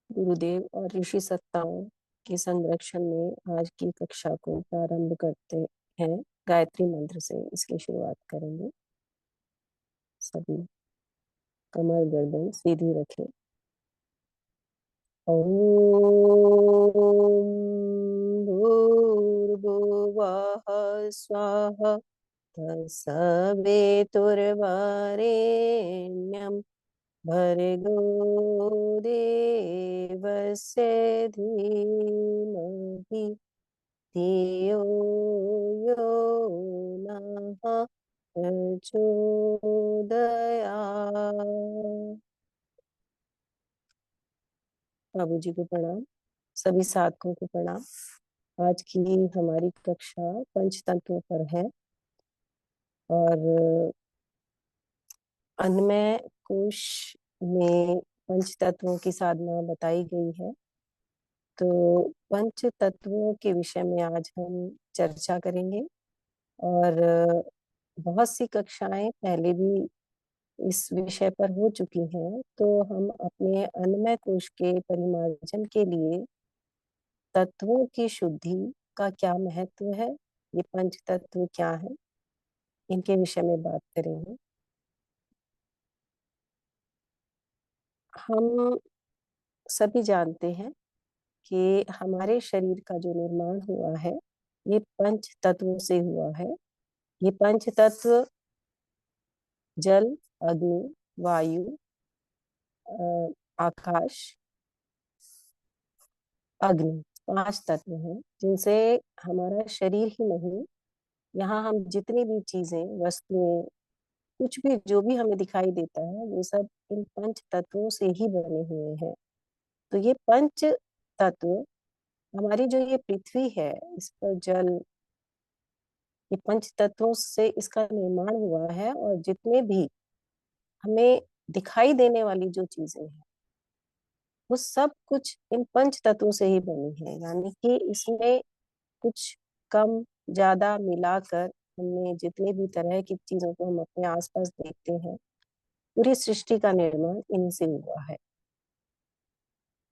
गुरुदेव और ऋषि सत्ताओं के संरक्षण में आज की कक्षा को प्रारंभ करते हैं। गायत्री मंत्र से इसकी शुरुआत करेंगे। सभी कमर गर्दन सीधी रखें। ओम भूर्भुवः स्वाहा तत्सवितुर्वरेण्यं भर्गो देवस्य धीमहि धियो यो नः प्रचोदयात्। बाबू जी को प्रणाम। सभी साधकों को प्रणाम। आज की हमारी कक्षा पंचतंत्रों पर है और अन्नमय कोश में पंच तत्वों की साधना बताई गई है। तो पंच तत्वों के विषय में आज हम चर्चा करेंगे और बहुत सी कक्षाएं पहले भी इस विषय पर हो चुकी हैं। तो हम अपने अन्नमय कोश के परिमार्जन के लिए तत्वों की शुद्धि का क्या महत्व है, ये पंच तत्व क्या है, इनके विषय में बात करेंगे। हम सभी जानते हैं कि हमारे शरीर का जो निर्माण हुआ है ये पंच तत्वों से हुआ है। ये पंच तत्व जल, अग्नि, वायु, आकाश, अग्नि, पांच तत्व हैं जिनसे हमारा शरीर ही नहीं, यहाँ हम जितनी भी चीजें, वस्तुएं, कुछ भी जो भी हमें दिखाई देता है वो सब इन पंच तत्वों से ही बने हुए हैं। तो ये पंच तत्व, हमारी जो ये पृथ्वी है, इस पर जल, ये पंच तत्वों से इसका निर्माण हुआ है। और जितने भी हमें दिखाई देने वाली जो चीजें हैं वो सब कुछ इन पंच तत्वों से ही बनी है। यानी कि इसमें कुछ कम ज्यादा मिलाकर हमने जितने भी तरह की चीजों को हम अपने आसपास देखते हैं, पूरी सृष्टि का निर्माण इन्हीं से हुआ है।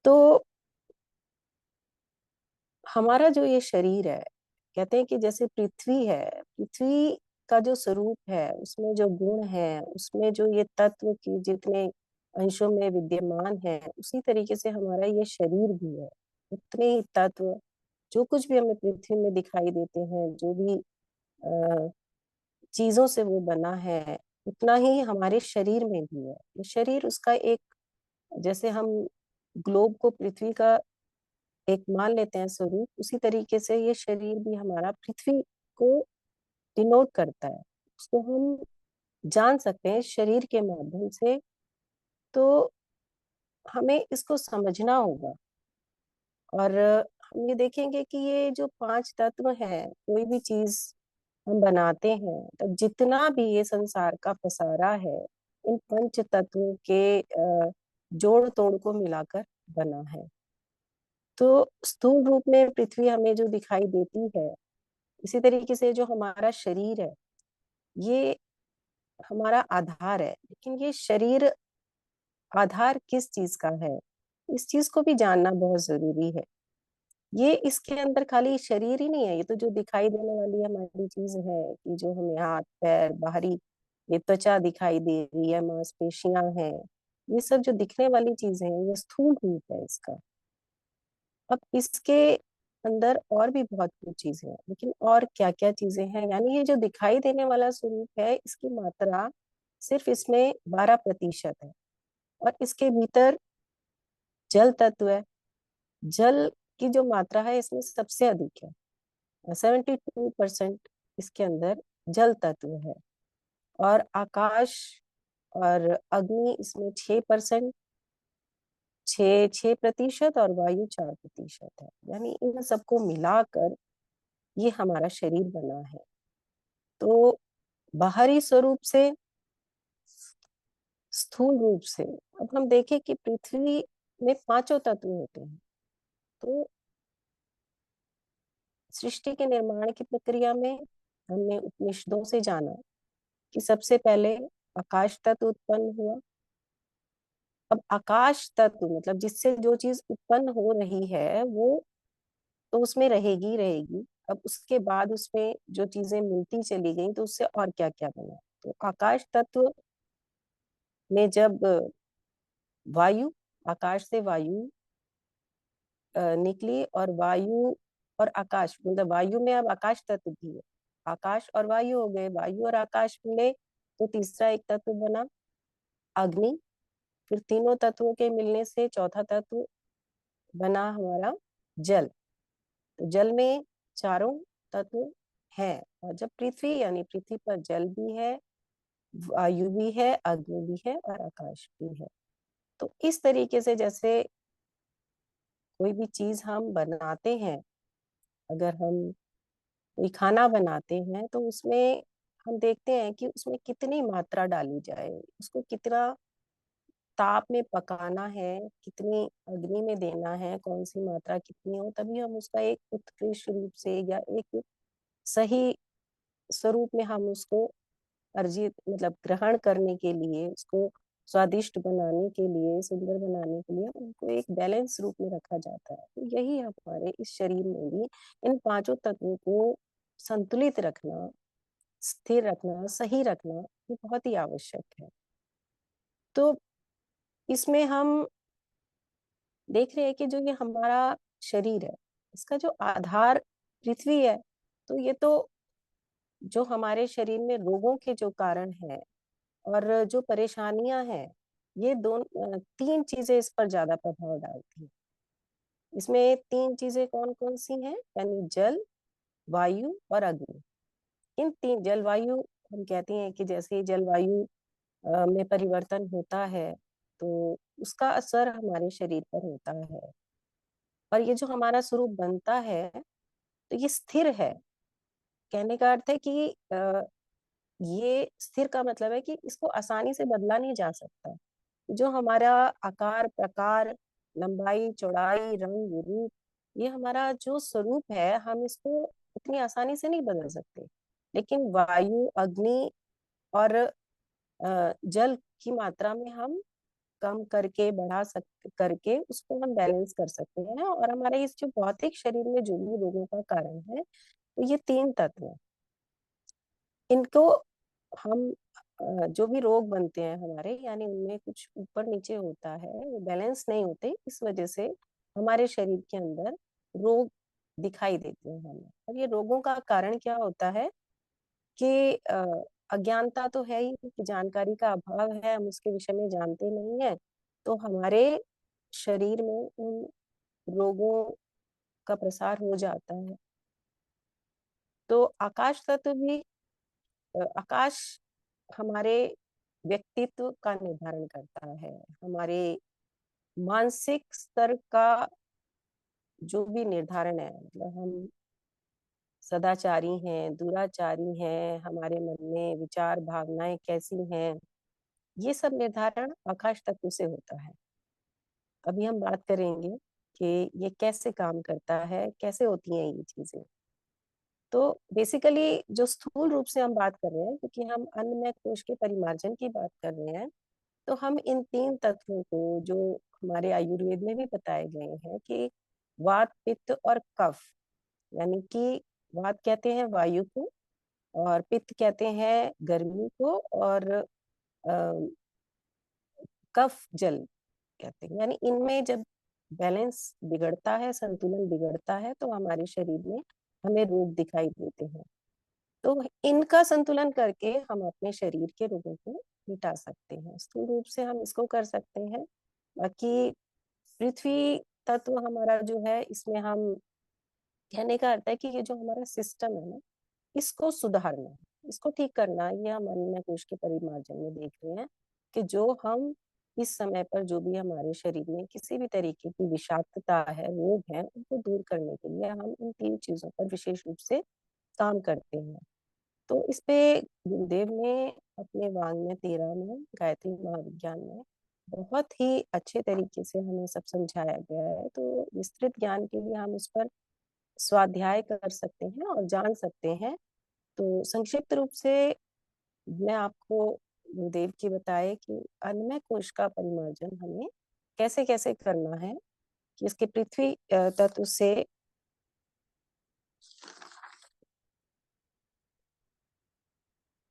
तो हमारा जो ये शरीर है, कहते हैं कि जैसे पृथ्वी है, पृथ्वी का जो स्वरूप है, उसमें जो गुण है, उसमें जो ये तत्व की जितने अंशों में विद्यमान है, उसी तरीके से हमारा ये शरीर भी है। उतने ही तत्व, जो कुछ भी हमें पृथ्वी में दिखाई देते हैं, जो भी चीजों से वो बना है, उतना ही हमारे शरीर में भी है। ये शरीर उसका एक, जैसे हम ग्लोब को पृथ्वी का एक मान लेते हैं स्वरूप, उसी तरीके से ये शरीर भी हमारा पृथ्वी को डिनोट करता है। उसको हम जान सकते हैं शरीर के माध्यम से। तो हमें इसको समझना होगा और हम ये देखेंगे कि ये जो पांच तत्व है, कोई भी चीज हम बनाते हैं तो जितना भी ये संसार का पसारा है, इन पंच तत्वों के जोड़ तोड़ को मिलाकर बना है। तो स्थूल रूप में पृथ्वी हमें जो दिखाई देती है, इसी तरीके से जो हमारा शरीर है, ये हमारा आधार है। लेकिन ये शरीर आधार किस चीज का है, इस चीज को भी जानना बहुत जरूरी है। ये इसके अंदर खाली शरीर ही नहीं है, ये तो जो दिखाई देने वाली हमारी चीज है कि जो हमें हाथ पैर बाहरी, ये त्वचा दिखाई दे रही है, मांसपेशियां हैं, ये सब जो दिखने वाली चीजें हैं, ये स्थूल रूप है इसका। अब इसके अंदर और भी बहुत कुछ चीजें हैं, लेकिन और क्या क्या चीजें हैं, यानी ये जो दिखाई देने वाला स्वरूप है, इसकी मात्रा सिर्फ इसमें 12% है। और इसके भीतर जल तत्व है। जल की जो मात्रा है इसमें सबसे अधिक है, 72% इसके अंदर जल तत्व है। और आकाश और अग्नि इसमें 6%, 6% और वायु 4% है। यानी इन सबको मिलाकर ये हमारा शरीर बना है। तो बाहरी स्वरूप से, स्थूल रूप से, अब हम देखें कि पृथ्वी में पांचों तत्व होते हैं। तो सृष्टि के निर्माण की प्रक्रिया में हमने उपनिषदों से जाना कि सबसे पहले आकाश तत्व उत्पन्न हुआ, अब आकाश तत्व मतलब जिससे जो चीज उत्पन्न हो रही है वो तो उसमें रहेगी ही रहेगी। अब उसके बाद उसमें जो चीजें मिलती चली गई तो उससे और क्या क्या बना। तो आकाश तत्व में जब वायु, आकाश से वायु निकली, और वायु और आकाश मतलब वायु में अब आकाश तत्व भी है, आकाश और वायु हो गए, वायु और आकाश मिले तो तीसरा एक तत्व बना अग्नि। फिर तीनों तत्वों के मिलने से चौथा तत्व बना हमारा जल। तो जल में चारों तत्व हैं, और जब पृथ्वी यानी पृथ्वी पर जल भी है, वायु भी है, अग्नि भी है और आकाश भी है। तो इस तरीके से जैसे कोई भी चीज हम बनाते हैं, अगर हम कोई खाना बनाते हैं तो उसमें हम देखते हैं कि उसमें कितनी मात्रा डाली जाए, उसको कितना ताप में पकाना है, कितनी अग्नि में देना है, कौन सी मात्रा कितनी हो, तभी हम उसका एक उत्कृष्ट रूप से या एक सही स्वरूप में हम उसको अर्जित मतलब ग्रहण करने के लिए, उसको स्वादिष्ट बनाने के लिए, सुंदर बनाने के लिए उनको एक बैलेंस रूप में रखा जाता है। तो यही हमारे इस शरीर में भी इन पांचों तत्वों को संतुलित रखना, स्थिर रखना, सही रखना, ये बहुत ही आवश्यक है। तो इसमें हम देख रहे हैं कि जो ये हमारा शरीर है, इसका जो आधार पृथ्वी है, तो ये तो जो हमारे शरीर में रोगों के जो कारण है और जो परेशानियां हैं, ये तीन चीजें इस पर ज्यादा प्रभाव डालती हैं। इसमें तीन चीजें कौन कौन सी हैं, यानी जल, वायु और अग्नि। इन तीन जलवायु, हम कहते हैं कि जैसे जलवायु में परिवर्तन होता है तो उसका असर हमारे शरीर पर होता है, और ये जो हमारा स्वरूप बनता है तो ये स्थिर है। कहने का अर्थ है कि ये स्थिर का मतलब है कि इसको आसानी से बदला नहीं जा सकता। जो हमारा आकार, प्रकार, लंबाई, चौड़ाई, रंग, रूप, ये हमारा जो स्वरूप है हम इसको इतनी आसानी से नहीं बदल सकते। लेकिन वायु, अग्नि और जल की मात्रा में हम कम करके, बढ़ा सक करके उसको हम बैलेंस कर सकते हैं, और हमारे इस जो भौतिक शरीर में जो भी रोगों का कारण है, तो ये तीन तत्व हैं। इनको हम जो भी रोग बनते हैं हमारे, यानी उनमें कुछ ऊपर नीचे होता है, वो बैलेंस नहीं होते, इस वजह से हमारे शरीर के अंदर रोग दिखाई देते हैं हमें। और ये रोगों का कारण क्या होता है कि अज्ञानता तो है ही, कि जानकारी का अभाव है, हम उसके विषय में जानते नहीं है, तो हमारे शरीर में उन रोगों का प्रसार हो जाता है। तो आकाश तत्व भी आकाश हमारे व्यक्तित्व का निर्धारण करता है, हमारे मानसिक स्तर का जो भी निर्धारण है, मतलब हम सदाचारी हैं, दुराचारी हैं, हमारे मन में विचार भावनाएं कैसी हैं, ये सब निर्धारण आकाश तत्व से होता है। अभी हम बात करेंगे कि ये कैसे काम करता है, कैसे होती हैं ये चीजें। तो बेसिकली जो स्थूल रूप से हम बात कर रहे हैं, क्योंकि हम अन्नमय कोश के परिमार्जन की बात कर रहे हैं, तो हम इन तीन तत्वों को जो हमारे आयुर्वेद में भी बताए गए हैं कि वात, पित्त और कफ, यानी कि वात कहते हैं वायु को, और पित्त कहते हैं गर्मी को, और कफ जल कहते हैं। यानी इनमें जब बैलेंस बिगड़ता है, संतुलन बिगड़ता है, तो हमारे शरीर में हमें रोग दिखाई देते हैं। तो इनका संतुलन करके हम अपने शरीर के रोगों को मिटा सकते हैं, स्थूल रूप से हम इसको कर सकते हैं। बाकी पृथ्वी तत्व हमारा जो है, इसमें हम कहने का अर्थ है कि ये जो हमारा सिस्टम है ना, इसको सुधारना, इसको ठीक करना, ये हम अन्न कोश के परिमार्जन में देख रहे हैं कि जो हम इस समय पर जो भी हमारे शरीर में किसी भी तरीके की विषाक्तता है, रोग है, उनको दूर करने के लिए हम इन तीन चीजों पर विशेष रूप से काम करते हैं। तो इस पे गुरुदेव ने अपने वाङ्मय 13 में, गायत्री महाविज्ञान में, बहुत ही अच्छे तरीके से हमें सब समझाया गया है। तो विस्तृत ज्ञान के लिए हम उस पर स्वाध्याय कर सकते हैं और जान सकते हैं। तो संक्षिप्त रूप से मैं आपको गुरुदेव की बताए कि अन्नमय कोश का परिमार्जन हमें कैसे कैसे करना है, कि इसके पृथ्वी तत्व से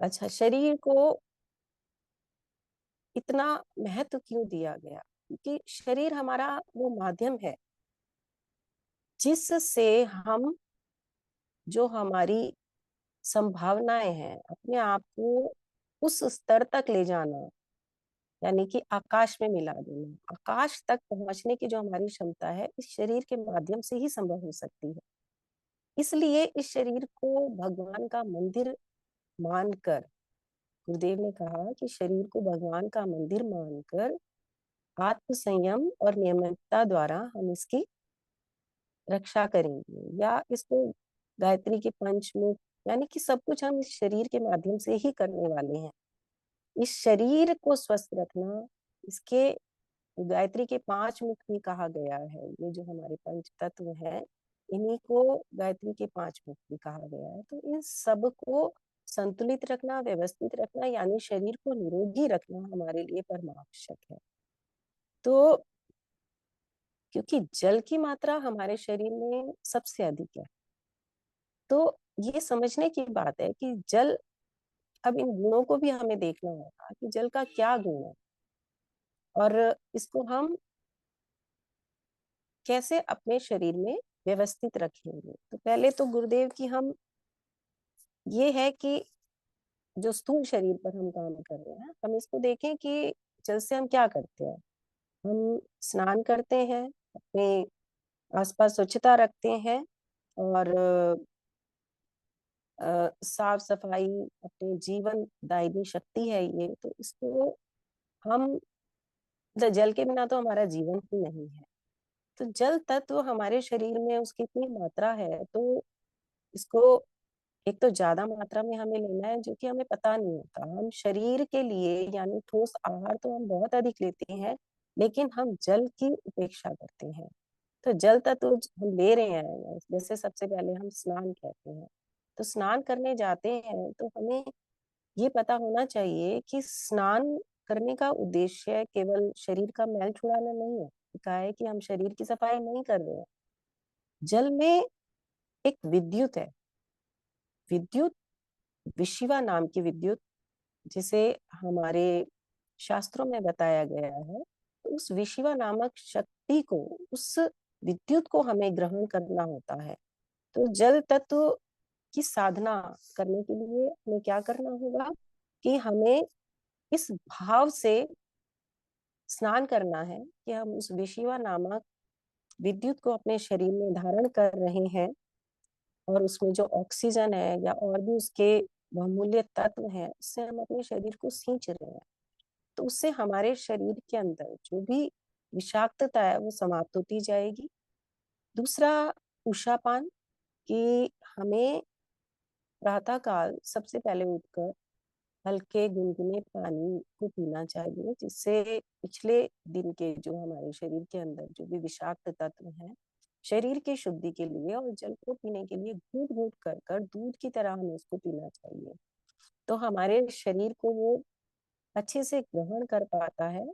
अच्छा शरीर को इतना महत्व क्यों दिया गया, क्योंकि शरीर हमारा वो माध्यम है जिससे हम जो हमारी संभावनाएं हैं अपने आप को उस स्तर तक ले जाना, यानी कि आकाश में मिला देना, आकाश तक पहुंचने की जो हमारी क्षमता है इस शरीर के माध्यम से ही संभव हो सकती है। इसलिए इस शरीर को भगवान का मंदिर मानकर गुरुदेव ने कहा कि शरीर को भगवान का मंदिर मानकर आत्म संयम और नियमितता द्वारा हम इसकी रक्षा करेंगे, या इसको गायत्री के पंचमुख, यानी कि सब कुछ हम इस शरीर के माध्यम से ही करने वाले हैं। इस शरीर को स्वस्थ रखना, इसके गायत्री के 5 मुख भी कहा गया है। ये जो हमारे पंच तत्व हैं, इन्हीं को गायत्री के 5 मुख भी कहा गया है। तो इन सब को संतुलित रखना, व्यवस्थित रखना, यानी शरीर को निरोगी रखना हमारे लिए परमावश्यक है। तो क्योंकि जल की मात्रा हमारे शरीर में सबसे अधिक है, तो ये समझने की बात है कि जल, अब इन गुणों को भी हमें देखना होगा कि जल का क्या गुण है और इसको हम कैसे अपने शरीर में व्यवस्थित रखेंगे। तो पहले तो गुरुदेव की हम ये है कि जो स्थूल शरीर पर हम काम कर रहे हैं, हम इसको देखें कि जल से हम क्या करते हैं। हम स्नान करते हैं, अपने आसपास स्वच्छता रखते हैं, और साफ सफाई अपने जीवन दायिनी शक्ति है ये, तो इसको हम जल के बिना तो हमारा जीवन ही नहीं है। तो जल तत्व हमारे शरीर में उसकी इतनी मात्रा है, तो इसको एक तो ज्यादा मात्रा में हमें लेना है, जो कि हमें पता नहीं होता। हम शरीर के लिए यानी ठोस आहार तो हम बहुत अधिक लेते हैं, लेकिन हम जल की उपेक्षा करते हैं। तो जल तत्व हम ले रहे हैं, जैसे सबसे पहले हम स्नान कहते हैं, तो स्नान करने जाते हैं तो हमें ये पता होना चाहिए कि स्नान करने का उद्देश्य केवल शरीर का मैल छुड़ाना नहीं है। कहा है कि हम शरीर की सफाई नहीं कर रहे हैं। जल में एक विद्युत है, विद्युत, विशिवा नाम की विद्युत, जिसे हमारे शास्त्रों में बताया गया है। तो उस विशिवा नामक शक्ति को, उस विद्युत को हमें ग्रहण करना होता है। तो जल तत्व की साधना करने के लिए हमें क्या करना होगा कि हमें इस भाव से स्नान करना है कि हम उस विशिवा नामक विद्युत को अपने शरीर में धारण कर रहे हैं, और उसमें जो ऑक्सीजन है या और भी उसके बहुमूल्य तत्व हैं, उससे हम अपने शरीर को सींच रहे हैं। तो उससे हमारे शरीर के अंदर जो भी विषाक्तता है वो समाप्त होती जाएगी। दूसरा, उषापान, कि हमें प्रातः काल सबसे पहले उठकर हल्के गुनगुने पानी को पीना चाहिए, जिससे पिछले दिन के जो हमारे शरीर के अंदर जो भी विषाक्त तत्व हैं, शरीर की शुद्धि के लिए, और जल को पीने के लिए घूट घूट कर कर दूध की तरह हमें उसको पीना चाहिए। तो हमारे शरीर को वो अच्छे से ग्रहण कर पाता है,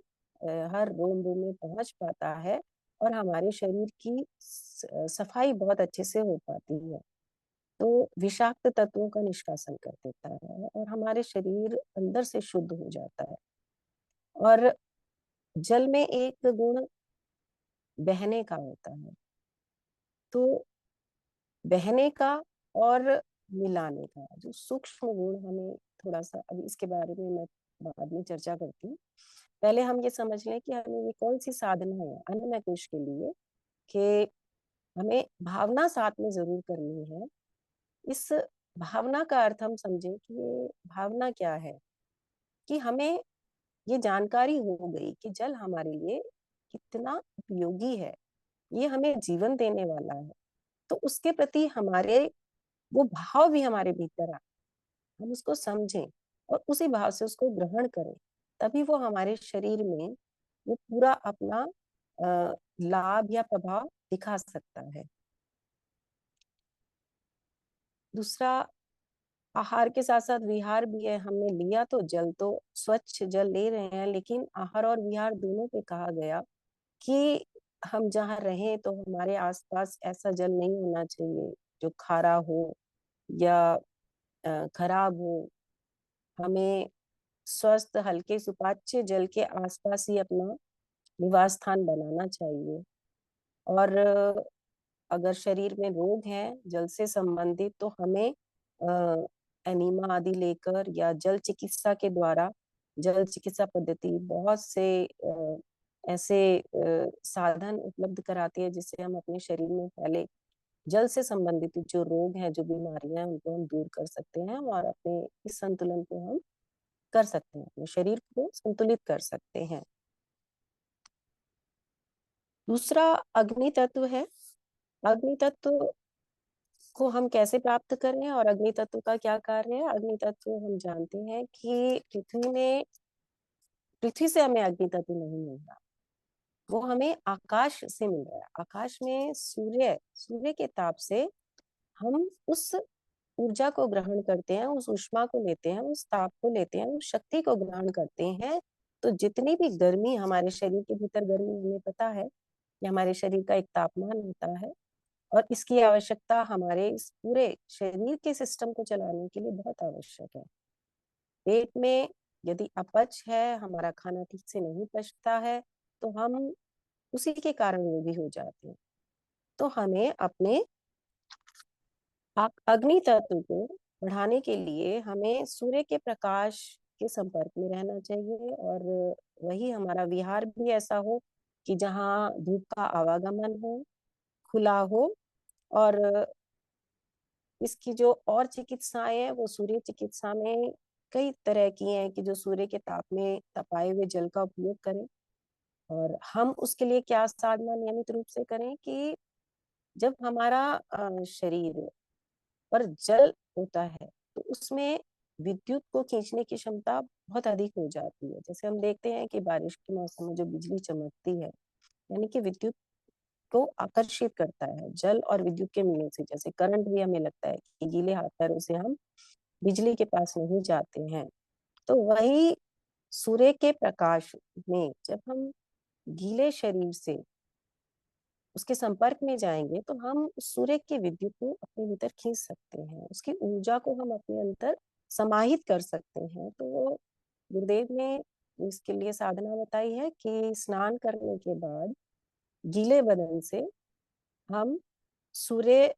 हर रोम रोम में पहुंच पाता है, और हमारे शरीर की सफाई बहुत अच्छे से हो पाती है। तो विषाक्त तत्वों का निष्कासन कर देता है और हमारे शरीर अंदर से शुद्ध हो जाता है। और जल में एक गुण बहने का होता है, तो बहने का और मिलाने का जो सूक्ष्म गुण, हमें थोड़ा सा अभी इसके बारे में मैं बाद में चर्चा करती हूँ। पहले हम ये समझ लें कि हमें ये कौन सी साधना है अन्नमय कोश के लिए, कि हमें भावना साथ में जरूर करनी है। इस भावना का अर्थ हम समझें कि ये भावना क्या है, कि हमें ये जानकारी हो गई कि जल हमारे लिए कितना उपयोगी है, ये हमें जीवन देने वाला है। तो उसके प्रति हमारे वो भाव भी हमारे भीतर आए, हम उसको समझें और उसी भाव से उसको ग्रहण करें, तभी वो हमारे शरीर में वो पूरा अपना लाभ या प्रभाव दिखा सकता है। दूसरा, आहार के साथ साथ विहार भी है। हमने लिया तो जल, तो स्वच्छ जल ले रहे हैं, लेकिन आहार और विहार दोनों पे कहा गया कि हम जहाँ रहें तो हमारे आसपास ऐसा जल नहीं होना चाहिए जो खारा हो या खराब हो। हमें स्वस्थ हल्के सुपाच्य जल के आसपास ही अपना निवास स्थान बनाना चाहिए। और अगर शरीर में रोग है जल से संबंधित, तो हमें एनीमा आदि लेकर या जल चिकित्सा के द्वारा, जल चिकित्सा पद्धति बहुत से ऐसे साधन उपलब्ध कराती है जिससे हम अपने शरीर में पहले जल से संबंधित जो रोग हैं, जो बीमारियां हैं, उनको हम दूर कर सकते हैं और अपने इस संतुलन को हम कर सकते हैं, अपने शरीर को संतुलित कर सकते हैं। दूसरा अग्नि तत्व है। अग्नि तत्व को हम कैसे प्राप्त करें और अग्नि तत्व का क्या कार्य है? अग्नि तत्व हम जानते हैं कि पृथ्वी से हमें अग्नि तत्व नहीं मिल रहा, वो हमें आकाश से मिल रहा है। आकाश में सूर्य सूर्य के ताप से हम उस ऊर्जा को ग्रहण करते हैं, उस ऊष्मा को लेते हैं, उस ताप को लेते हैं, उस शक्ति को ग्रहण करते हैं। तो जितनी भी गर्मी हमारे शरीर के भीतर, गर्मी हमें पता है कि हमारे शरीर का एक तापमान होता है और इसकी आवश्यकता हमारे इस पूरे शरीर के सिस्टम को चलाने के लिए बहुत आवश्यक है। पेट में यदि अपच है, हमारा खाना ठीक से नहीं पचता है, तो हम उसी के कारण रोगी हो जाते हैं। तो हमें अपने अग्नि तत्व को बढ़ाने के लिए हमें सूर्य के प्रकाश के संपर्क में रहना चाहिए। और वही हमारा विहार भी ऐसा हो कि जहाँ धूप का आवागमन हो, खुला हो। और इसकी जो और चिकित्साएं हैं वो सूर्य चिकित्सा में कई तरह की हैं कि जो सूर्य के ताप में तपाए हुए जल का उपयोग करें। और हम उसके लिए क्या साधना नियमित रूप से करें कि जब हमारा शरीर पर जल होता है तो उसमें विद्युत को खींचने की क्षमता बहुत अधिक हो जाती है। जैसे हम देखते हैं कि बारिश के मौसम में जो बिजली चमकती है, यानी कि विद्युत को आकर्षित करता है जल और विद्युत के मिलने से। जैसे करंट भी हमें लगता है कि गीले हाथ पैरों से हम बिजली के पास नहीं जाते हैं। तो वही सूर्य के प्रकाश में जब हम गीले शरीर से उसके संपर्क में जाएंगे तो हम सूर्य की विद्युत को अपने भीतर खींच सकते हैं, उसकी ऊर्जा को हम अपने अंदर समाहित कर सकते हैं। तो वो गुरुदेव ने इसके लिए साधना बताई है कि स्नान करने के बाद गीले बदन से हम सूर्य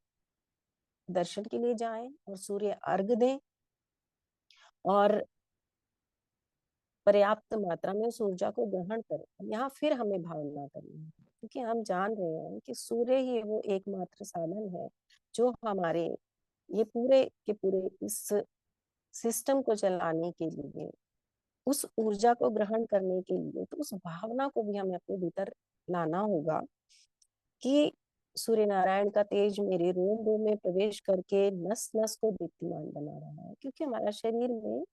दर्शन के लिए जाएं और सूर्य अर्घ दें और पर्याप्त मात्रा में उस ऊर्जा को ग्रहण करें। यहाँ फिर हमें भावना करनी है, क्योंकि हम जान रहे हैं कि सूर्य ही वो एकमात्र साधन है जो हमारे ये पूरे के पूरे इस सिस्टम को चलाने के लिए, उस ऊर्जा को ग्रहण करने के लिए, तो उस भावना को भी हमें अपने भीतर लाना होगा कि सूर्य नारायण का तेज मेरे रोम रोम में प्रवेश करके नस नस को दीप्तिमान बना रहा है। क्योंकि हमारा शरीर में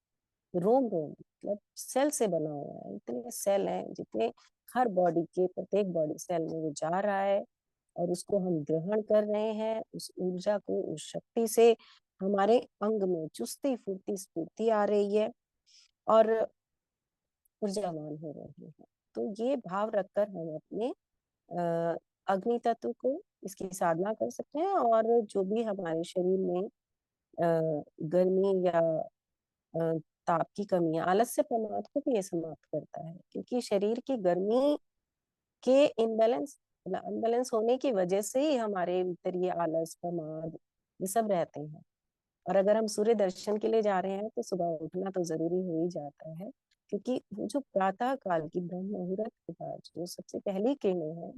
रोम रोम मतलब सेल से बना हुआ है, इतने सेल हैं जितने हर बॉडी के प्रत्येक बॉडी सेल में वो जा रहा है और उसको हम ग्रहण कर रहे हैं। उस ऊर्जा को, उस शक्ति से हमारे अंग में चुस्ती फुर्ती स्फूर्ति आ रही है और ऊर्जावान हो रहे हैं। तो ये भाव रखकर हम अपने अ, अग्नि तत्व को, इसकी साधना कर सकते हैं। और जो भी हमारे शरीर में गर्मी या अ, ताप की कमी, आलस्य प्रमाद को भी ये समाप्त करता है। क्योंकि शरीर की गर्मी के इनबैलेंस, अनबैलेंस होने की वजह से ही हमारे भीतर ये आलस प्रमाद ये सब रहते हैं। और अगर हम सूर्य दर्शन के लिए जा रहे हैं तो सुबह उठना तो जरूरी हो ही जाता है। क्योंकि वो जो प्रातः काल की ब्रह्म मुहूर्त के बाद जो सबसे पहली किरणें हैं,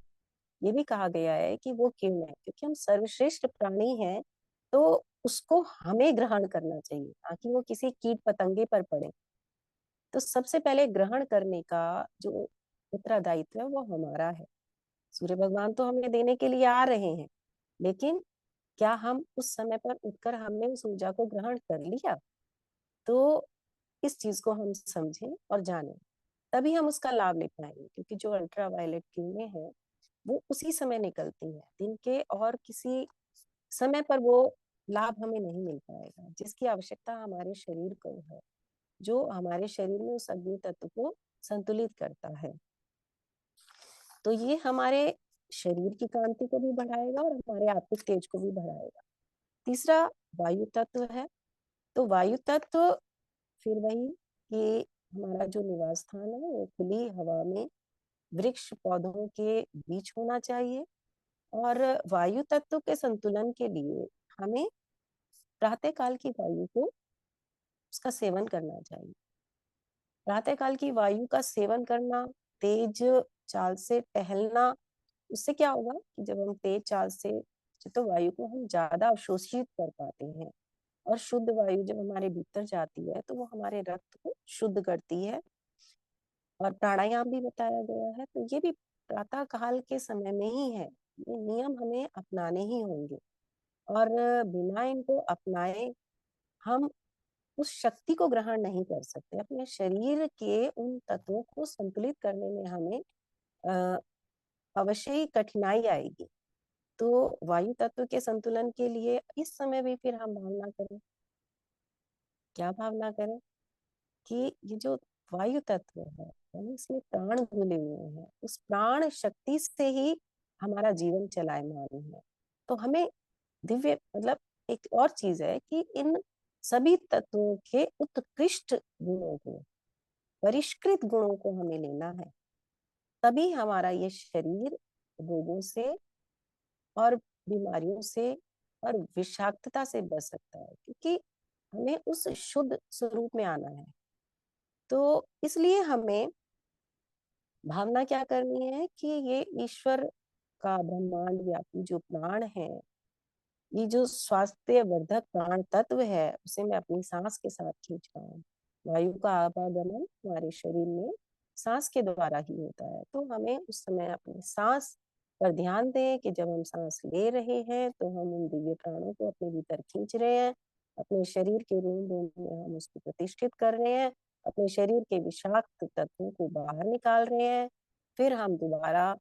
ये भी कहा गया है कि वो किरण है, क्योंकि हम सर्वश्रेष्ठ प्राणी हैं तो उसको हमें ग्रहण करना चाहिए, ताकि वो किसी कीट पतंगे पर पड़े। तो सबसे पहले ग्रहण करने का जो उत्तरदायित्व है वो हमारा है। सूर्य भगवान तो हमें देने के लिए आ रहे हैं, लेकिन क्या हम उस समय पर उठकर हमने उस ऊर्जा को ग्रहण कर लिया? तो इस चीज को हम समझें और जानें, तभी हम उसका लाभ ले पाएंगे। क्योंकि जो अल्ट्रा वायलेट किरणें हैं वो उसी समय निकलती हैं दिन के, और किसी समय पर वो लाभ हमें नहीं मिल पाएगा जिसकी आवश्यकता हमारे शरीर को है, जो हमारे शरीर में उस अग्नि तत्व को संतुलित करता है। तो ये हमारे शरीर की कांति को भी बढ़ाएगा और हमारे आत्मिक तेज को भी बढ़ाएगा। तीसरा वायु तत्व है। तो वायु तत्व फिर वही कि हमारा जो निवास स्थान है वो खुली हवा में वृक्ष पौधों के बीच होना चाहिए। और वायु तत्व के संतुलन के लिए हमें प्रातः काल की वायु को उसका सेवन करना चाहिए। प्रातः काल की वायु का सेवन करना, तेज चाल से टहलना, उससे क्या होगा कि जब हम तेज चाल से तो वायु को हम ज्यादा अवशोषित कर पाते हैं और शुद्ध वायु जब हमारे भीतर जाती है तो वो हमारे रक्त को शुद्ध करती है। और प्राणायाम भी बताया गया है, तो ये भी प्रातः काल के समय में ही है। ये नियम हमें अपनाने ही होंगे और बिना इनको अपनाए हम उस शक्ति को ग्रहण नहीं कर सकते। अपने शरीर के उन तत्वों को संतुलित करने में हमें अ, अवश्य ही कठिनाई आएगी। तो वायु तत्व के संतुलन के लिए इस समय भी फिर हम भावना करें। क्या भावना करें कि ये जो वायु तत्व है यानी इसमें प्राण घुले हुए हैं, उस प्राण शक्ति से ही हमारा जीवन चलायमान है। तो हमें दिव्य मतलब एक और चीज है कि इन सभी तत्वों के उत्कृष्ट गुणों को, परिष्कृत गुणों को हमें लेना है। तभी हमारा ये शरीर रोगों से और बीमारियों से और विषाक्तता से बच सकता है, क्योंकि हमें उस शुद्ध स्वरूप में आना है। तो इसलिए हमें भावना क्या करनी है कि ये ईश्वर का ब्रह्मांड व्यापी जो प्राण है, ये जो स्वास्थ्य वर्धक प्राण तत्व है, उसे मैं अपनी सांस के साथ खींच रहा हूँ। वायु का आवागमन हमारे शरीर में सांस के द्वारा ही होता है। तो हमें उस समय अपनी सांस पर ध्यान दें कि जब हम सांस ले रहे हैं तो हम उन दिव्य प्राणों को अपने भीतर खींच रहे हैं, अपने शरीर के रोम रोम में हम उसको प्रतिष्ठित कर रहे हैं, अपने शरीर के विषाक्त तत्वों को बाहर निकाल रहे हैं। फिर हम दोबारा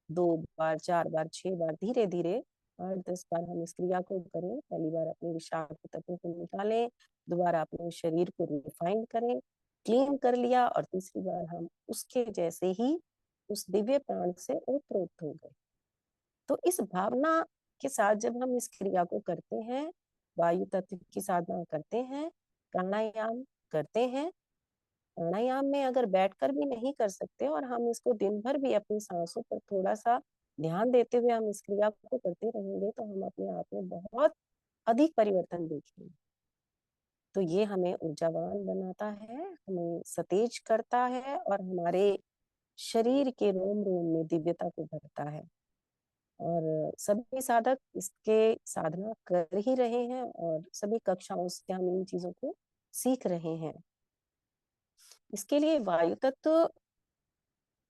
2 बार, 4 बार, 6 बार, धीरे धीरे 8-10 बार हम इस क्रिया को करें। पहली बार अपने विषाक्त तत्वों को निकालें, दोबारा अपने शरीर को रिफाइन करें, क्लीन कर लिया, और तीसरी बार हम उसके जैसे ही उस दिव्य प्राण से ओतप्रोत हो गए। तो इस भावना के साथ जब हम इस क्रिया को करते हैं, वायु तत्व की साधना करते हैं, प्राणायाम करते हैं, प्राणायाम में अगर बैठकर भी नहीं कर सकते और हम इसको दिन भर भी अपनी सांसों पर थोड़ा सा ध्यान देते हुए हम इस क्रिया को करते रहेंगे तो हम अपने आप में बहुत अधिक परिवर्तन देखेंगे। तो ये हमें ऊर्जावान बनाता है, हमें सतेज करता है और हमारे शरीर के रोम रोम में दिव्यता को भरता है। और सभी साधक इसके साधना कर ही रहे हैं और सभी कक्षाओं से हम इन चीजों को सीख रहे हैं। इसके लिए वायु तत्व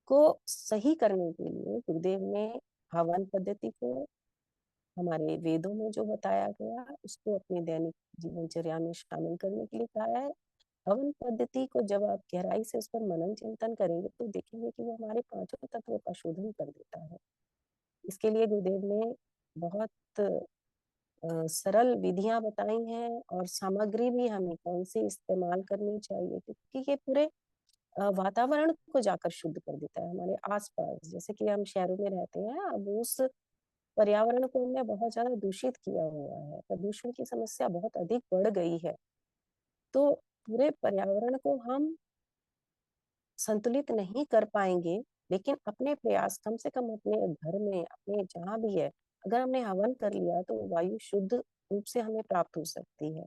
को सही करने के लिए गुरुदेव ने हवन पद्धति को हमारे वेदों में जो बताया गया उसको अपने दैनिक जीवनचर्या में शामिल करने के लिए कहा है। हवन पद्धति को जब आप गहराई से उस पर मनन चिंतन करेंगे तो देखेंगे कि वो हमारे पांचों तत्वों का शोधन कर देता है। इसके लिए गुरुदेव ने बहुत सरल विधियां बताई हैं और सामग्री भी हमें कौन सी इस्तेमाल करनी चाहिए, क्योंकि ये पूरे वातावरण को जाकर शुद्ध कर देता है हमारे आसपास। जैसे कि हम शहरों में रहते हैं, अब उस पर्यावरण को हमने बहुत ज्यादा दूषित किया हुआ है, प्रदूषण की समस्या बहुत अधिक बढ़ गई है। तो पूरे पर्यावरण को हम संतुलित नहीं कर पाएंगे, लेकिन अपने प्रयास कम से कम अपने घर में, अपने जहाँ भी है, अगर हमने हवन कर लिया तो वायु शुद्ध रूप से हमें प्राप्त हो सकती है।